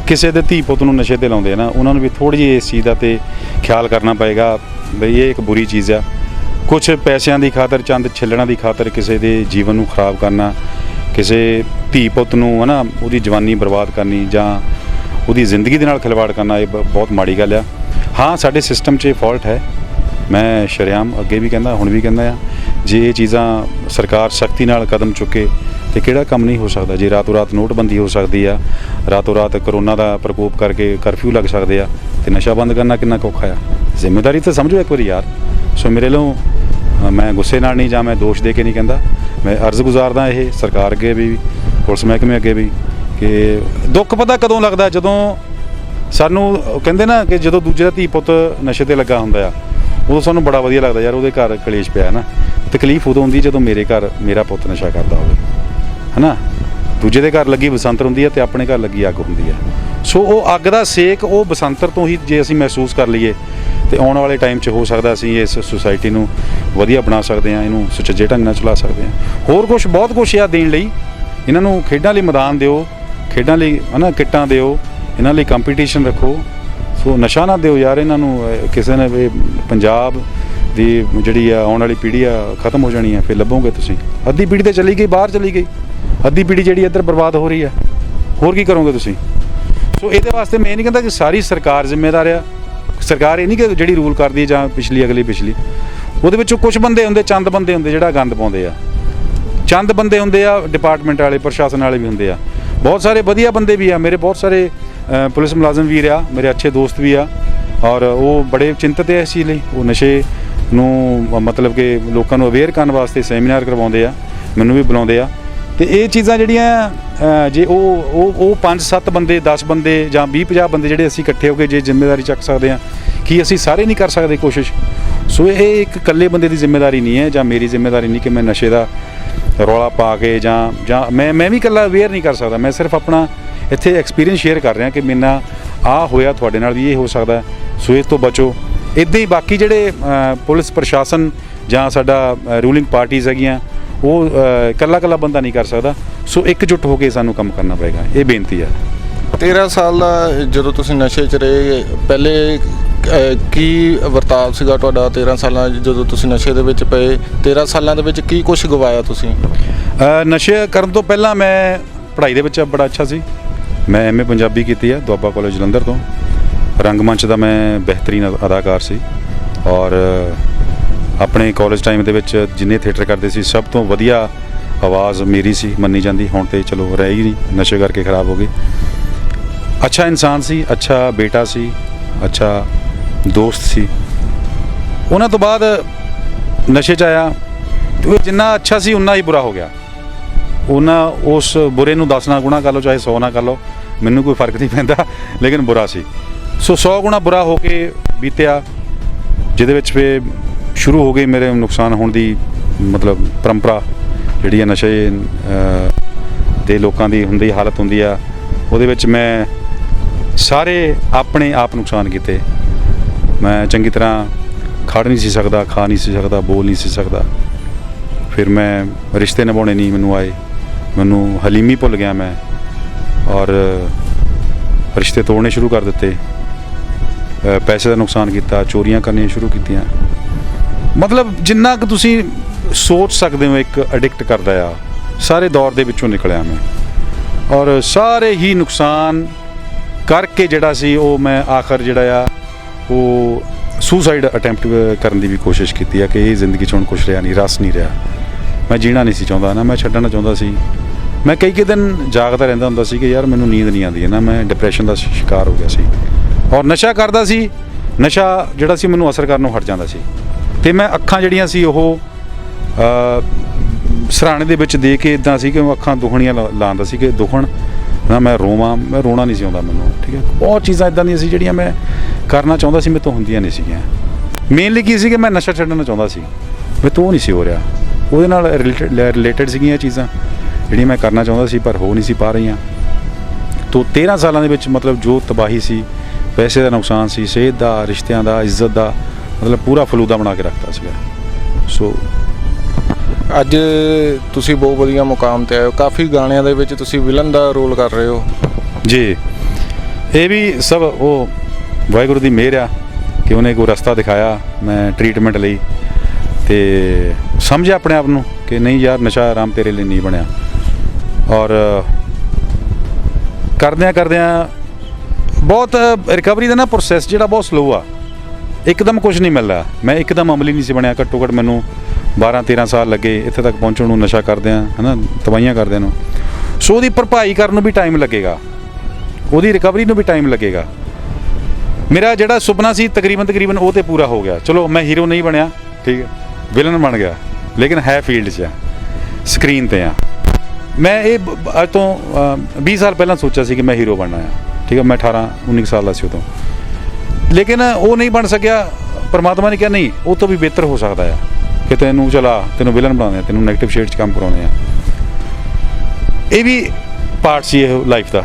ਕਿਸੇ ਦੇ ਧੀ ਪੁੱਤ ਨੂੰ ਨਸ਼ੇ 'ਤੇ ਲਾਉਂਦੇ ਆ ਨਾ, ਉਹਨਾਂ ਨੂੰ ਵੀ ਥੋੜ੍ਹੀ ਜਿਹੀ ਇਸ ਚੀਜ਼ ਦਾ ਤੇ ਖਿਆਲ ਕਰਨਾ ਪਏਗਾ ਬਈ ਇਹ ਇੱਕ ਬੁਰੀ ਚੀਜ਼ ਆ। ਕੁਛ ਪੈਸਿਆਂ ਦੀ ਖਾਤਰ, ਚੰਦ ਛਿੱਲਣਾ ਦੀ ਖਾਤਰ ਕਿਸੇ ਦੇ ਜੀਵਨ ਨੂੰ ਖਰਾਬ ਕਰਨਾ, ਕਿਸੇ ਧੀ ਪੁੱਤ ਨੂੰ ਹੈ ਨਾ ਉਹਦੀ ਜਵਾਨੀ ਬਰਬਾਦ ਕਰਨੀ ਜਾਂ ਉਹਦੀ ਜ਼ਿੰਦਗੀ ਦੇ ਨਾਲ ਖਿਲਵਾੜ ਕਰਨਾ, ਇਹ ਬਹੁਤ ਮਾੜੀ ਗੱਲ ਆ। ਹਾਂ ਸਾਡੇ ਸਿਸਟਮ 'ਚ ਇਹ ਫਾਲਟ ਹੈ। ਮੈਂ ਸ਼ਰੇਆਮ ਅੱਗੇ ਵੀ ਕਹਿੰਦਾ, ਹੁਣ ਵੀ ਕਹਿੰਦਾ ਆ, ਜੇ ਇਹ ਚੀਜ਼ਾਂ ਸਰਕਾਰ ਸਖਤੀ ਨਾਲ ਕਦਮ ਚੁੱਕੇ ਤੇ ਕਿਹੜਾ ਕੰਮ ਨਹੀਂ ਹੋ ਸਕਦਾ। ਜੇ ਰਾਤੋਂ ਰਾਤ ਨੋਟਬੰਦੀ ਹੋ ਸਕਦੀ ਆ, ਰਾਤੋਂ ਰਾਤ ਕਰੋਨਾ ਦਾ ਪ੍ਰਕੋਪ ਕਰਕੇ ਕਰਫਿਊ ਲੱਗ ਸਕਦੇ ਆ, ਤੇ ਨਸ਼ਾ ਬੰਦ ਕਰਨਾ ਕਿੰਨਾ ਔਖਾ ਆ। ਜ਼ਿੰਮੇਵਾਰੀ ਤਾਂ ਸਮਝੋ ਇੱਕ ਵਾਰੀ ਯਾਰ। ਸੋ ਮੇਰੇ ਵੱਲੋਂ ਮੈਂ ਗੁੱਸੇ ਨਾਲ ਨਹੀਂ ਜਾਂ ਮੈਂ ਦੋਸ਼ ਦੇ ਕੇ ਨਹੀਂ ਕਹਿੰਦਾ, ਮੈਂ ਅਰਜ਼ ਗੁਜ਼ਾਰਦਾ ਇਹ ਸਰਕਾਰ ਅੱਗੇ ਵੀ, ਪੁਲਿਸ ਮਹਿਕਮੇ ਅੱਗੇ ਵੀ, ਕਿ ਦੁੱਖ ਪਤਾ ਕਦੋਂ ਲੱਗਦਾ, ਜਦੋਂ ਸਾਨੂੰ ਕਹਿੰਦੇ ਨਾ ਕਿ ਜਦੋਂ ਦੂਜੇ ਦਾ ਧੀ ਪੁੱਤ ਨਸ਼ੇ 'ਤੇ ਲੱਗਾ ਹੁੰਦਾ ਆ, ਉਦੋਂ ਸਾਨੂੰ ਬੜਾ ਵਧੀਆ ਲੱਗਦਾ ਯਾਰ ਉਹਦੇ ਘਰ ਕਲੇਸ਼ ਪਿਆ ਨਾ। ਤਕਲੀਫ ਉਦੋਂ ਹੁੰਦੀ ਜਦੋਂ ਮੇਰੇ ਘਰ ਮੇਰਾ ਪੁੱਤ ਨਸ਼ਾ ਕਰਦਾ ਹੋਵੇ, ਹੈ ਨਾ। ਦੂਜੇ ਦੇ ਘਰ ਲੱਗੀ ਬਸੰਤਰ ਹੁੰਦੀ ਹੈ ਤੇ ਆਪਣੇ ਘਰ ਲੱਗੀ ਅੱਗ ਹੁੰਦੀ ਹੈ। ਸੋ ਉਹ ਅੱਗ ਦਾ ਸੇਕ ਉਹ ਬਸੰਤਰ ਤੋਂ ਹੀ ਜੇ ਅਸੀਂ ਮਹਿਸੂਸ ਕਰ ਲਈਏ ਤੇ ਆਉਣ ਵਾਲੇ ਟਾਈਮ 'ਚ ਹੋ ਸਕਦਾ ਅਸੀਂ ਇਸ ਸੁਸਾਇਟੀ ਨੂੰ ਵਧੀਆ ਬਣਾ ਸਕਦੇ ਹਾਂ, ਇਹਨੂੰ ਸੁਚੱਜੇ ਢੰਗ ਨਾਲ ਚਲਾ ਸਕਦੇ ਹਾਂ। ਹੋਰ ਕੁਛ ਬਹੁਤ ਕੁਛ ਆ ਦੇਣ ਲਈ। ਇਹਨਾਂ ਨੂੰ ਖੇਡਾਂ ਲਈ ਮੈਦਾਨ ਦਿਓ, ਖੇਡਾਂ ਲਈ ਹੈ ਨਾ ਕਿੱਟਾਂ ਦਿਓ, ਇਹਨਾਂ ਲਈ ਕੰਪੀਟੀਸ਼ਨ ਰੱਖੋ। ਸੋ ਨਸ਼ਾ ਨਾ ਦਿਓ ਯਾਰ ਇਹਨਾਂ ਨੂੰ। ਕਿਸੇ ਨੇ ਇਹ ਪੰਜਾਬ ਦੀ ਜਿਹੜੀ ਆ ਆਉਣ ਵਾਲੀ ਪੀੜ੍ਹੀ ਆ ਖਤਮ ਹੋ ਜਾਣੀ ਆ, ਫਿਰ ਲੱਭੋਗੇ ਤੁਸੀਂ। ਅੱਧੀ ਪੀੜ੍ਹੀ ਤਾਂ ਚਲੀ ਗਈ, ਬਾਹਰ ਚਲੀ ਗਈ, ਅੱਧੀ ਪੀੜ੍ਹੀ ਜਿਹੜੀ ਇੱਧਰ ਬਰਬਾਦ ਹੋ ਰਹੀ ਆ। ਹੋਰ ਕੀ ਕਰੋਗੇ ਤੁਸੀਂ? ਸੋ ਇਹਦੇ ਵਾਸਤੇ ਮੈਂ ਨਹੀਂ ਕਹਿੰਦਾ ਕਿ ਸਾਰੀ ਸਰਕਾਰ ਜ਼ਿੰਮੇਦਾਰ ਆ। ਸਰਕਾਰ ਇਹ ਨਹੀਂ ਕਿ ਜਿਹੜੀ ਰੂਲ ਕਰਦੀ ਹੈ ਜਾਂ ਅਗਲੀ ਪਿਛਲੀ, ਉਹਦੇ ਵਿੱਚੋਂ ਕੁਝ ਬੰਦੇ ਹੁੰਦੇ, ਚੰਦ ਬੰਦੇ ਹੁੰਦੇ ਜਿਹੜਾ ਗੰਦ ਪਾਉਂਦੇ ਆ। ਚੰਦ ਬੰਦੇ ਹੁੰਦੇ ਆ ਡਿਪਾਰਟਮੈਂਟ ਵਾਲੇ, ਪ੍ਰਸ਼ਾਸਨ ਵਾਲੇ ਵੀ ਹੁੰਦੇ ਆ। ਬਹੁਤ ਸਾਰੇ ਵਧੀਆ ਬੰਦੇ ਵੀ ਆ, ਮੇਰੇ ਬਹੁਤ ਸਾਰੇ ਪੁਲਿਸ ਮੁਲਾਜ਼ਮ ਵੀਰ ਆ, ਮੇਰੇ ਅੱਛੇ ਦੋਸਤ ਵੀ ਆ, ਔਰ ਉਹ ਬੜੇ ਚਿੰਤਤ ਹੈ ਇਸ ਚੀਜ਼ ਲਈ। ਉਹ ਨਸ਼ੇ ਨੂੰ ਮਤਲਬ ਕਿ ਲੋਕਾਂ ਨੂੰ ਅਵੇਅਰ ਕਰਨ ਵਾਸਤੇ ਸੈਮੀਨਾਰ ਕਰਵਾਉਂਦੇ ਆ, ਮੈਨੂੰ ਵੀ ਬੁਲਾਉਂਦੇ ਆ। ਤੇ ਇਹ ਚੀਜ਼ਾਂ ਜਿਹੜੀਆਂ ਜੇ ਉਹ 5-7 ਬੰਦੇ, 10 ਬੰਦੇ ਜਾਂ 20-50 ਬੰਦੇ ਜਿਹੜੇ ਅਸੀਂ ਇਕੱਠੇ ਹੋ ਕੇ ਜੇ ਜ਼ਿੰਮੇਵਾਰੀ ਚੱਕ ਸਕਦੇ ਹਾਂ, ਕੀ ਅਸੀਂ ਸਾਰੇ ਨਹੀਂ ਕਰ ਸਕਦੇ ਕੋਸ਼ਿਸ਼? ਸੋ ਇਹ ਇੱਕ ਇਕੱਲੇ ਬੰਦੇ ਦੀ ਜ਼ਿੰਮੇਵਾਰੀ ਨਹੀਂ ਹੈ, ਜਾਂ ਮੇਰੀ ਜ਼ਿੰਮੇਵਾਰੀ ਨਹੀਂ ਕਿ ਮੈਂ ਨਸ਼ੇ ਦਾ ਰੌਲਾ ਪਾ ਕੇ ਜਾਂ ਮੈਂ ਵੀ ਇਕੱਲਾ ਅਵੇਅਰ ਨਹੀਂ ਕਰ ਸਕਦਾ। ਮੈਂ ਸਿਰਫ ਆਪਣਾ ਇੱਥੇ ਐਕਸਪੀਰੀਅੰਸ ਸ਼ੇਅਰ ਕਰ ਰਿਹਾ ਕਿ ਮੇਰੇ ਨਾਲ ਆਹ ਹੋਇਆ, ਤੁਹਾਡੇ ਨਾਲ ਵੀ ਇਹ ਹੋ ਸਕਦਾ। ਸੋ ਇਸ ਤੋਂ ਬਚੋ। ਇੱਦਾਂ ਹੀ ਬਾਕੀ ਜਿਹੜੇ ਪੁਲਿਸ ਪ੍ਰਸ਼ਾਸਨ ਜਾਂ ਸਾਡਾ ਰੂਲਿੰਗ ਪਾਰਟੀਜ਼ ਹੈਗੀਆਂ, ਉਹ ਇਕੱਲਾ ਬੰਦਾ ਨਹੀਂ ਕਰ ਸਕਦਾ। ਸੋ ਇਕਜੁੱਟ ਹੋ ਕੇ ਸਾਨੂੰ ਕੰਮ ਕਰਨਾ ਪਏਗਾ, ਇਹ ਬੇਨਤੀ ਹੈ। 13 ਸਾਲ ਦਾ ਜਦੋਂ ਤੁਸੀਂ ਨਸ਼ੇ 'ਚ ਰਹੇ, ਪਹਿਲੇ ਕੀ ਵਰਤਾਵ ਸੀਗਾ ਤੁਹਾਡਾ 13 ਸਾਲਾਂ ਜਦੋਂ ਤੁਸੀਂ ਨਸ਼ੇ ਦੇ ਵਿੱਚ ਪਏ? 13 ਸਾਲਾਂ ਦੇ ਵਿੱਚ ਕੀ ਕੁਛ ਗਵਾਇਆ ਤੁਸੀਂ? ਨਸ਼ੇ ਕਰਨ ਤੋਂ ਪਹਿਲਾਂ ਮੈਂ ਪੜ੍ਹਾਈ ਦੇ ਵਿੱਚ ਬੜਾ ਅੱਛਾ ਸੀ। ਮੈਂ MA ਪੰਜਾਬੀ ਕੀਤੀ ਹੈ ਦੁਆਬਾ ਕਾਲਜ ਜਲੰਧਰ ਤੋਂ। ਰੰਗਮੰਚ ਦਾ ਮੈਂ ਬਿਹਤਰੀਨ ਅਦਾਕਾਰ ਸੀ, ਔਰ ਆਪਣੇ ਕਾਲਜ ਟਾਈਮ ਦੇ ਵਿੱਚ ਜਿੰਨੇ ਥੀਏਟਰ ਕਰਦੇ ਸੀ ਸਭ ਤੋਂ ਵਧੀਆ ਆਵਾਜ਼ ਮੇਰੀ ਸੀ ਮੰਨੀ ਜਾਂਦੀ। ਹੁਣ ਤੇ ਚਲੋ ਰਹਿ ਹੀ ਨਹੀਂ, ਨਸ਼ੇ ਕਰਕੇ ਖਰਾਬ ਹੋ ਗਈ। ਅੱਛਾ ਇਨਸਾਨ ਸੀ, ਅੱਛਾ ਬੇਟਾ ਸੀ, ਅੱਛਾ ਦੋਸਤ ਸੀ। ਉਹਨਾਂ ਤੋਂ ਬਾਅਦ ਨਸ਼ੇ 'ਚ ਆਇਆ ਤੇ ਉਹ ਜਿੰਨਾ ਅੱਛਾ ਸੀ ਉਨਾ ਹੀ ਬੁਰਾ ਹੋ ਗਿਆ। ਉਹਨਾਂ ਉਸ ਬੁਰੇ ਨੂੰ 10 ਨਾਲ ਗੁਣਾ ਕਰ ਲਓ, ਚਾਹੇ 100 ਨਾਲ ਕਰ ਲਓ, ਮੈਨੂੰ ਕੋਈ ਫਰਕ ਨਹੀਂ ਪੈਂਦਾ, ਲੇਕਿਨ ਬੁਰਾ ਸੀ। ਸੋ 100 ਗੁਣਾ ਬੁਰਾ ਹੋ ਕੇ ਬੀਤਿਆ, ਜਿਹਦੇ ਵਿੱਚ ਫਿਰ ਸ਼ੁਰੂ ਹੋ ਗਈ ਮੇਰੇ ਨੁਕਸਾਨ ਹੋਣ ਦੀ ਮਤਲਬ ਪਰੰਪਰਾ ਜਿਹੜੀ ਹੈ ਨਸ਼ੇ ਦੇ ਲੋਕਾਂ ਦੀ ਹੁੰਦੀ ਹਾਲਤ ਹੁੰਦੀ ਆ। ਉਹਦੇ ਵਿੱਚ ਮੈਂ ਸਾਰੇ ਆਪਣੇ ਆਪ ਨੁਕਸਾਨ ਕੀਤੇ। ਮੈਂ ਚੰਗੀ ਤਰ੍ਹਾਂ ਖੜ ਨਹੀਂ ਸੀ ਸਕਦਾ, ਖਾ ਨਹੀਂ ਸੀ ਸਕਦਾ, ਬੋਲ ਨਹੀਂ ਸੀ ਸਕਦਾ। ਫਿਰ ਮੈਂ ਰਿਸ਼ਤੇ ਨਿਭਾਉਣੇ ਨਹੀਂ ਮੈਨੂੰ ਆਏ, ਮੈਨੂੰ ਹਲੀਮੀ ਭੁੱਲ ਗਿਆ ਮੈਂ, ਔਰ ਰਿਸ਼ਤੇ ਤੋੜਨੇ ਸ਼ੁਰੂ ਕਰ ਦਿੱਤੇ। ਪੈਸੇ ਦਾ ਨੁਕਸਾਨ ਕੀਤਾ, ਚੋਰੀਆਂ ਕਰਨੀਆਂ ਸ਼ੁਰੂ ਕੀਤੀਆਂ। ਮਤਲਬ ਜਿੰਨਾ ਕੁ ਤੁਸੀਂ ਸੋਚ ਸਕਦੇ ਹੋ ਇੱਕ ਐਡਿਕਟ ਕਰਦਾ ਆ, ਸਾਰੇ ਦੌਰ ਦੇ ਵਿੱਚੋਂ ਨਿਕਲਿਆ ਮੈਂ, ਔਰ ਸਾਰੇ ਹੀ ਨੁਕਸਾਨ ਕਰਕੇ ਜਿਹੜਾ ਸੀ ਉਹ ਮੈਂ ਆਖਰ ਜਿਹੜਾ ਆ ਉਹ ਸੁਸਾਈਡ ਅਟੈਂਪਟ ਕਰਨ ਦੀ ਵੀ ਕੋਸ਼ਿਸ਼ ਕੀਤੀ ਆ ਕਿ ਇਹ ਜ਼ਿੰਦਗੀ 'ਚ ਹੁਣ ਕੁਛ ਰਿਹਾ ਨਹੀਂ, ਰਸ ਨਹੀਂ ਰਿਹਾ। ਮੈਂ ਜੀਣਾ ਨਹੀਂ ਸੀ ਚਾਹੁੰਦਾ ਨਾ, ਮੈਂ ਛੱਡਣਾ ਚਾਹੁੰਦਾ ਸੀ, ਮੈਂ ਕਈ ਦਿਨ ਜਾਗਦਾ ਰਹਿੰਦਾ ਹੁੰਦਾ ਸੀ ਕਿ ਯਾਰ ਮੈਨੂੰ ਨੀਂਦ ਨਹੀਂ ਆਉਂਦੀ ਹੈ ਨਾ, ਮੈਂ ਡਿਪਰੈਸ਼ਨ ਦਾ ਸ਼ਿਕਾਰ ਹੋ ਗਿਆ ਸੀ ਔਰ ਨਸ਼ਾ ਕਰਦਾ ਸੀ। ਨਸ਼ਾ ਜਿਹੜਾ ਸੀ ਮੈਨੂੰ ਅਸਰ ਕਰਨੋਂ ਹਟ ਜਾਂਦਾ ਸੀ ਅਤੇ ਮੈਂ ਅੱਖਾਂ ਜਿਹੜੀਆਂ ਸੀ ਉਹ ਸਰਾਣੇ ਦੇ ਵਿੱਚ ਦੇ ਕੇ ਇੱਦਾਂ ਸੀ ਕਿ ਉਹ ਅੱਖਾਂ ਦੁਖਣੀਆਂ ਲਾਉਂਦਾ ਸੀ ਕਿ ਦੁਖਣ ਨਾ, ਮੈਂ ਰੋਣਾ ਨਹੀਂ ਸੀ ਆਉਂਦਾ ਮੈਨੂੰ, ਠੀਕ ਹੈ। ਬਹੁਤ ਚੀਜ਼ਾਂ ਇੱਦਾਂ ਦੀਆਂ ਸੀ ਜਿਹੜੀਆਂ ਮੈਂ ਕਰਨਾ ਚਾਹੁੰਦਾ ਸੀ, ਮੇਰੇ ਤੋਂ ਹੁੰਦੀਆਂ ਨਹੀਂ ਸੀਗੀਆਂ। ਮੇਨਲੀ ਕੀ ਸੀ ਕਿ ਮੈਂ ਨਸ਼ਾ ਛੱਡਣਾ ਚਾਹੁੰਦਾ ਸੀ, ਮੇਰੇ ਤੋਂ ਉਹ ਨਹੀਂ ਸੀ ਹੋ ਰਿਹਾ। ਉਹਦੇ ਨਾਲ ਰਿਲੇਟਡ ਸੀਗੀਆਂ ਚੀਜ਼ਾਂ ਜਿਹੜੀਆਂ ਮੈਂ ਕਰਨਾ ਚਾਹੁੰਦਾ ਸੀ ਪਰ ਹੋ ਨਹੀਂ ਸੀ ਪਾ ਰਹੀਆਂ। ਤੋਂ 13 ਸਾਲਾਂ ਦੇ ਵਿੱਚ ਮਤਲਬ ਜੋ ਤਬਾਹੀ ਸੀ, ਪੈਸੇ ਦਾ ਨੁਕਸਾਨ ਸੀ, ਸਿਹਤ ਦਾ, ਰਿਸ਼ਤਿਆਂ ਦਾ, ਇੱਜ਼ਤ ਦਾ, ਮਤਲਬ ਪੂਰਾ ਫਲੂਦਾ ਬਣਾ ਕੇ ਰੱਖਤਾ ਸੀਗਾ। ਸੋ ਅੱਜ ਤੁਸੀਂ ਬਹੁਤ ਵਧੀਆ ਮੁਕਾਮ 'ਤੇ ਆਏ ਹੋ, ਕਾਫੀ ਗਾਣਿਆਂ ਦੇ ਵਿੱਚ ਤੁਸੀਂ ਵਿਲਨ ਦਾ ਰੋਲ ਕਰ ਰਹੇ ਹੋ ਜੀ। ਇਹ ਵੀ ਸਭ ਉਹ ਵਾਹਿਗੁਰੂ ਦੀ ਮਿਹਰ ਆ ਕਿ ਉਹਨੇ ਕੋਈ ਰਸਤਾ ਦਿਖਾਇਆ ਮੈਂ ਟ੍ਰੀਟਮੈਂਟ ਲਈ, ਅਤੇ ਸਮਝਿਆ ਆਪਣੇ ਆਪ ਨੂੰ ਕਿ ਨਹੀਂ ਯਾਰ ਨਸ਼ਾ ਆਰਾਮ ਤੇਰੇ ਲਈ ਨਹੀਂ ਬਣਿਆ। ਔਰ ਕਰਦਿਆਂ ਬਹੁਤ ਰਿਕਵਰੀ ਦਾ ਨਾ ਪ੍ਰੋਸੈਸ ਜਿਹੜਾ ਬਹੁਤ ਸਲੋ ਆ, ਇੱਕਦਮ ਕੁਝ ਨਹੀਂ ਮਿਲਦਾ। ਮੈਂ ਇੱਕਦਮ ਅਮਲੀ ਨਹੀਂ ਸੀ ਬਣਿਆ, ਘੱਟੋ ਘੱਟ ਮੈਨੂੰ 12-13 ਸਾਲ ਲੱਗੇ ਇੱਥੇ ਤੱਕ ਪਹੁੰਚਣ ਨੂੰ, ਨਸ਼ਾ ਕਰਦਿਆਂ ਹੈ ਨਾ, ਦਵਾਈਆਂ ਕਰਦਿਆਂ ਨੂੰ। ਸੋ ਉਹਦੀ ਭਰਪਾਈ ਕਰਨ ਨੂੰ ਵੀ ਟਾਈਮ ਲੱਗੇਗਾ, ਉਹਦੀ ਰਿਕਵਰੀ ਨੂੰ ਵੀ ਟਾਈਮ ਲੱਗੇਗਾ। ਮੇਰਾ ਜਿਹੜਾ ਸੁਪਨਾ ਸੀ ਤਕਰੀਬਨ ਉਹ ਤੇ ਪੂਰਾ ਹੋ ਗਿਆ। ਚਲੋ ਮੈਂ ਹੀਰੋ ਨਹੀਂ ਬਣਿਆ, ਠੀਕ ਹੈ, ਵਿਲਨ ਬਣ ਗਿਆ, ਲੇਕਿਨ ਹੈ ਫੀਲਡ 'ਚ ਆ, ਸਕਰੀਨ 'ਤੇ ਆ। ਮੈਂ ਇਹ ਅੱਜ ਤੋਂ 20 ਸਾਲ ਪਹਿਲਾਂ ਸੋਚਿਆ ਸੀ ਕਿ ਮੈਂ ਹੀਰੋ ਬਣਨਾ ਆ, ਠੀਕ ਹੈ। ਮੈਂ 18-19 ਸਾਲ ਦਾ ਸੀ ਉਦੋਂ, ਲੇਕਿਨ ਉਹ ਨਹੀਂ ਬਣ ਸਕਿਆ। ਪਰਮਾਤਮਾ ਨੇ ਕਿਹਾ ਨਹੀਂ, ਉਹ ਤੋਂ ਵੀ ਬਿਹਤਰ ਹੋ ਸਕਦਾ ਆ ਕਿ ਤੈਨੂੰ ਤੈਨੂੰ ਵਿਲਨ ਬਣਾਉਂਦੇ ਆ, ਤੈਨੂੰ ਨੈਗੇਟਿਵ ਸ਼ੇਡ 'ਚ ਕੰਮ ਕਰਾਉਂਦੇ ਆ। ਇਹ ਵੀ ਪਾਰਟ ਸੀ ਇਹ ਲਾਈਫ ਦਾ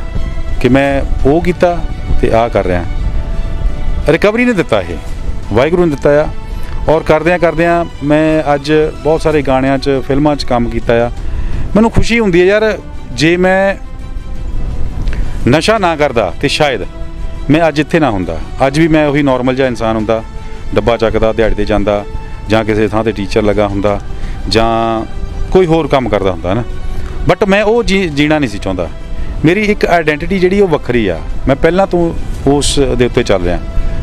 ਕਿ ਮੈਂ ਉਹ ਕੀਤਾ ਅਤੇ ਆਹ ਕਰ ਰਿਹਾ। ਰਿਕਵਰੀ ਨੇ ਦਿੱਤਾ, ਇਹ ਵਾਹਿਗੁਰੂ ਨੇ ਦਿੱਤਾ ਆ। ਔਰ ਕਰਦਿਆਂ ਮੈਂ ਅੱਜ ਬਹੁਤ ਸਾਰੇ ਗਾਣਿਆਂ 'ਚ, ਫਿਲਮਾਂ 'ਚ ਕੰਮ ਕੀਤਾ ਆ। ਮੈਨੂੰ ਖੁਸ਼ੀ ਹੁੰਦੀ ਹੈ ਯਾਰ, ਜੇ ਮੈਂ ਨਸ਼ਾ ਨਾ ਕਰਦਾ ਤਾਂ ਸ਼ਾਇਦ ਮੈਂ ਅੱਜ ਇੱਥੇ ਨਾ ਹੁੰਦਾ। ਅੱਜ ਵੀ ਮੈਂ ਉਹੀ ਨੋਰਮਲ ਜਿਹਾ ਇਨਸਾਨ ਹੁੰਦਾ, ਡੱਬਾ ਚੱਕਦਾ, ਦਿਹਾੜੀ 'ਤੇ ਜਾਂਦਾ, ਜਾਂ ਕਿਸੇ ਥਾਂ 'ਤੇ ਟੀਚਰ ਲੱਗਾ ਹੁੰਦਾ, ਜਾਂ ਕੋਈ ਹੋਰ ਕੰਮ ਕਰਦਾ ਹੁੰਦਾ ਨਾ। ਬਟ ਮੈਂ ਉਹ ਜੀਣਾ ਨਹੀਂ ਸੀ ਚਾਹੁੰਦਾ। ਮੇਰੀ ਇੱਕ ਆਈਡੈਂਟੀਟੀ ਜਿਹੜੀ ਉਹ ਵੱਖਰੀ ਆ, ਮੈਂ ਪਹਿਲਾਂ ਤੋਂ ਉਸ ਦੇ ਉੱਤੇ ਚੱਲ ਰਿਹਾ।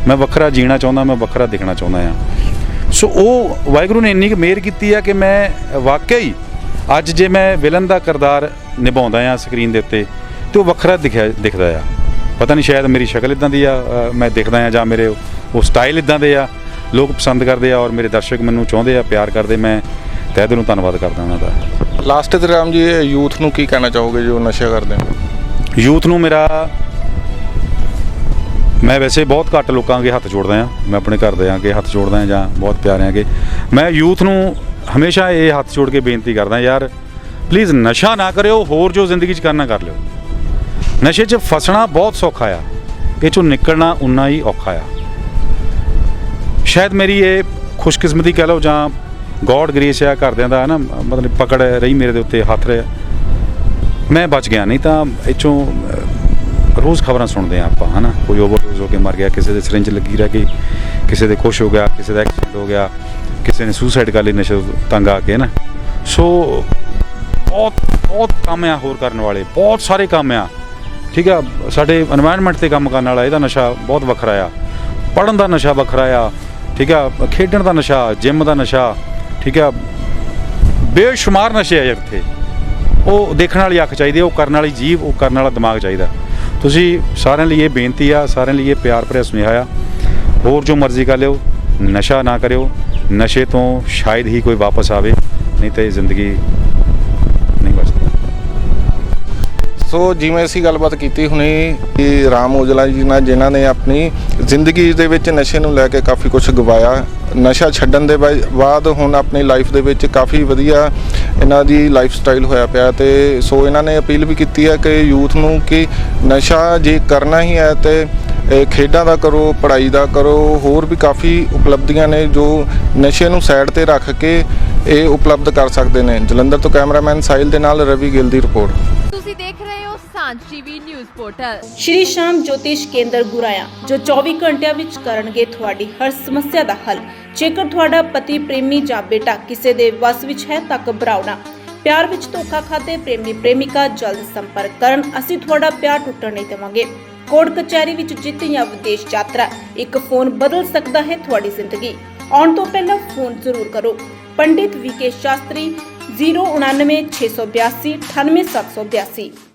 ਮੈਂ ਵੱਖਰਾ ਜੀਣਾ ਚਾਹੁੰਦਾ, ਮੈਂ ਵੱਖਰਾ ਦਿਖਣਾ ਚਾਹੁੰਦਾ ਹਾਂ। ਸੋ ਉਹ ਵਾਹਿਗੁਰੂ ਨੇ ਇੰਨੀ ਕੁ ਮਿਹਰ ਕੀਤੀ ਆ ਕਿ ਮੈਂ ਵਾਕਈ ਅੱਜ ਜੇ ਮੈਂ ਵਿਲਨ ਦਾ ਕਿਰਦਾਰ ਨਿਭਾਉਂਦਾ ਹਾਂ ਸਕਰੀਨ ਦੇ ਉੱਤੇ, ਅਤੇ ਉਹ ਵੱਖਰਾ ਦਿਖਦਾ ਆ। ਪਤਾ ਨਹੀਂ ਸ਼ਾਇਦ ਮੇਰੀ ਸ਼ਕਲ ਇੱਦਾਂ ਦੀ ਆ, ਮੈਂ ਦਿਖਦਾ ਹਾਂ, ਜਾਂ ਮੇਰੇ ਉਹ ਸਟਾਈਲ ਇੱਦਾਂ ਦੇ ਆ, ਲੋਕ ਪਸੰਦ ਕਰਦੇ ਆ, ਔਰ ਮੇਰੇ ਦਰਸ਼ਕ ਮੈਨੂੰ ਚਾਹੁੰਦੇ ਆ, ਪਿਆਰ ਕਰਦੇ। ਮੈਂ ਤਹਿ ਦਿਲੋਂ ਧੰਨਵਾਦ ਕਰਦਾ ਉਹਨਾਂ ਦਾ। ਲਾਸਟ 'ਤੇ ਰਾਮ ਜੀ, ਯੂਥ ਨੂੰ ਕੀ ਕਹਿਣਾ ਚਾਹੋਗੇ ਜੋ ਨਸ਼ਾ ਕਰਦੇ ਨੇ? ਯੂਥ ਨੂੰ ਮੈਂ ਵੈਸੇ ਬਹੁਤ ਘੱਟ ਲੋਕਾਂ ਅੱਗੇ ਹੱਥ ਜੋੜਦਾ ਹਾਂ, ਮੈਂ ਆਪਣੇ ਘਰ ਦੇ ਅੱਗੇ ਹੱਥ ਜੋੜਦਾ ਹਾਂ, ਜਾਂ ਬਹੁਤ ਪਿਆਰਿਆਂ ਅੱਗੇ। ਮੈਂ ਯੂਥ ਨੂੰ ਹਮੇਸ਼ਾ ਇਹ ਹੱਥ ਜੋੜ ਕੇ ਬੇਨਤੀ ਕਰਦਾ, ਯਾਰ ਪਲੀਜ਼ ਨਸ਼ਾ ਨਾ ਕਰਿਓ, ਹੋਰ ਜੋ ਜ਼ਿੰਦਗੀ 'ਚ ਕਰਨਾ ਕਰ ਲਿਓ। ਨਸ਼ੇ 'ਚ ਫਸਣਾ ਬਹੁਤ ਸੌਖਾ ਆ, ਇਹ 'ਚੋਂ ਨਿਕਲਣਾ ਉਨਾ ਹੀ ਔਖਾ ਆ। ਸ਼ਾਇਦ ਮੇਰੀ ਇਹ ਖੁਸ਼ਕਿਸਮਤੀ ਕਹਿ ਲਓ, ਜਾਂ ਗੋਡ ਗ੍ਰੇਸ ਆ ਘਰਦਿਆਂ ਦਾ, ਹੈ ਨਾ, ਮਤਲਬ ਪਕੜ ਰਹੀ ਮੇਰੇ ਦੇ ਉੱਤੇ, ਹੱਥ ਰਿਹਾ, ਮੈਂ ਬਚ ਗਿਆ। ਨਹੀਂ ਤਾਂ ਇਹ 'ਚੋਂ ਰੋਜ਼ ਖਬਰਾਂ ਸੁਣਦੇ ਹਾਂ ਆਪਾਂ, ਹੈ ਨਾ, ਕੋਈ ਓਵਰਡੋਜ਼ ਹੋ ਕੇ ਮਰ ਗਿਆ, ਕਿਸੇ ਦੇ ਸਿਰਿੰਜ ਲੱਗੀ ਰਹਿ ਗਈ, ਕਿਸੇ ਦੇ ਕੁਛ ਹੋ ਗਿਆ, ਕਿਸੇ ਦਾ ਐਕਸੀਡੈਂਟ ਹੋ ਗਿਆ, ਕਿਸੇ ਨੇ ਸੁਸਾਈਡ ਕਰ ਲਈ ਨਸ਼ੇ ਤੰਗ ਆ ਕੇ, ਹੈ ਨਾ। ਸੋ ਬਹੁਤ ਕੰਮ ਆ ਹੋਰ ਕਰਨ ਵਾਲੇ, ਬਹੁਤ ਸਾਰੇ ਕੰਮ ਆ, ਠੀਕ ਆ। ਸਾਡੇ এনवायरमेंट 'ਤੇ ਕੰਮ ਕਰਨ ਵਾਲਾ ਇਹਦਾ ਨਸ਼ਾ ਬਹੁਤ ਵੱਖਰਾ ਆ, ਪੜ੍ਹਨ ਦਾ ਨਸ਼ਾ ਵੱਖਰਾ ਆ, ਠੀਕ ਆ, ਖੇਡਣ ਦਾ ਨਸ਼ਾ, ਜਿੰਮ ਦਾ ਨਸ਼ਾ, ਠੀਕ ਆ, ਬੇਸ਼ੁਮਾਰ ਨਸ਼ੇ ਆ ਯਾਰ ਇੱਥੇ। ਉਹ ਦੇਖਣ ਵਾਲੀ ਅੱਖ ਚਾਹੀਦੀ, ਉਹ ਕਰਨ ਵਾਲੀ ਜੀਭ, ਉਹ ਕਰਨ ਵਾਲਾ ਦਿਮਾਗ ਚਾਹੀਦਾ। ਤੁਸੀਂ ਸਾਰਿਆਂ ਲਈ ਇਹ ਬੇਨਤੀ ਆ, ਸਾਰਿਆਂ ਲਈ ਇਹ ਪਿਆਰ ਭਰਿਆ ਸੁਨੇਹਾ ਆ, ਹੋਰ ਜੋ ਮਰਜ਼ੀ ਕਰ ਲਿਓ, ਨਸ਼ਾ ਨਾ ਕਰਿਓ। ਨਸ਼ੇ ਤੋਂ ਸ਼ਾਇਦ ਹੀ ਕੋਈ ਵਾਪਸ ਆਵੇ, ਨਹੀਂ ਤਾਂ ਇਹ ਜ਼ਿੰਦਗੀ ਨਹੀਂ ਬਚਦੀ। ਸੋ ਜਿਵੇਂ ਅਸੀਂ ਗੱਲਬਾਤ ਕੀਤੀ ਹੁਣੀ ਕਿ ਰਾਮ ਔਜਲਾ ਜੀ ਨਾਲ, ਜਿਨ੍ਹਾਂ ਨੇ ਆਪਣੀ ਜ਼ਿੰਦਗੀ ਦੇ ਵਿੱਚ ਨਸ਼ੇ ਨੂੰ ਲੈ ਕੇ ਕਾਫੀ ਕੁਝ ਗਵਾਇਆ। ਨਸ਼ਾ ਛੱਡਣ ਦੇ ਬਾਅਦ ਹੁਣ ਆਪਣੀ ਲਾਈਫ ਦੇ ਵਿੱਚ ਕਾਫੀ ਵਧੀਆ ਇਹਨਾਂ ਦੀ ਲਾਈਫ ਸਟਾਈਲ ਹੋਇਆ ਪਿਆ। ਅਤੇ ਸੋ ਇਹਨਾਂ ਨੇ ਅਪੀਲ ਵੀ ਕੀਤੀ ਹੈ ਕਿ ਯੂਥ ਨੂੰ ਕਿ ਨਸ਼ਾ ਜੇ ਕਰਨਾ ਹੀ ਹੈ ਤਾਂ ਖੇਡਾਂ ਦਾ ਕਰੋ, ਪੜ੍ਹਾਈ ਦਾ ਕਰੋ। ਹੋਰ ਵੀ ਕਾਫੀ ਉਪਲਬਧੀਆਂ ਨੇ ਜੋ ਨਸ਼ੇ ਨੂੰ ਸਾਈਡ 'ਤੇ ਰੱਖ ਕੇ ਇਹ ਉਪਲਬਧ ਕਰ ਸਕਦੇ ਨੇ। ਜਲੰਧਰ ਤੋਂ ਕੈਮਰਾਮੈਨ ਸਾਹਿਲ ਦੇ ਨਾਲ ਰਵੀ ਗਿੱਲ ਦੀ ਰਿਪੋਰਟ। ਤੁਸੀਂ ਦੇਖ ਰਹੇ ਹੋ ਸਾਂਝ ਟੀਵੀ ਨਿਊਜ਼ ਪੋਰਟਲ। ਸ਼੍ਰੀ ਸ਼ਾਮ ਜੋਤਿਸ਼ ਕੇਂਦਰ ਗੁਰਾਇਆ, ਜੋ 24 ਘੰਟਿਆਂ ਵਿੱਚ ਕਰਨਗੇ ਤੁਹਾਡੀ ਹਰ ਸਮੱਸਿਆ ਦਾ ਹੱਲ। ਜੇਕਰ ਤੁਹਾਡਾ ਪਤੀ, ਪ੍ਰੇਮੀ ਜਾਂ ਬੇਟਾ ਕਿਸੇ ਦੇ ਵੱਸ ਵਿੱਚ ਹੈ ਤਾਂ ਘਬਰਾਓ ਨਾ। ਪਿਆਰ ਵਿੱਚ ਧੋਖਾ ਖਾਦੇ ਪ੍ਰੇਮੀ ਪ੍ਰੇਮਿਕਾ ਜਲਦ ਸੰਪਰਕ ਕਰਨ, ਅਸੀਂ ਤੁਹਾਡਾ ਪਿਆਰ ਟੁੱਟਣ ਨਹੀਂ ਦੇਵਾਂਗੇ। ਕੋਰਟ ਕਚਹਿਰੀ ਵਿੱਚ ਜਿੱਤ ਜਾਂ ਵਿਦੇਸ਼ ਯਾਤਰਾ, ਇੱਕ ਫੋਨ ਬਦਲ ਸਕਦਾ ਹੈ ਤੁਹਾਡੀ ਜ਼ਿੰਦਗੀ। ਆਉਣ ਤੋਂ ਪਹਿਲਾਂ ਫੋਨ ਜ਼ਰੂਰ ਕਰੋ। ਪੰਡਿਤ VK ਸ਼ਾਸਤਰੀ, 099 682 98782।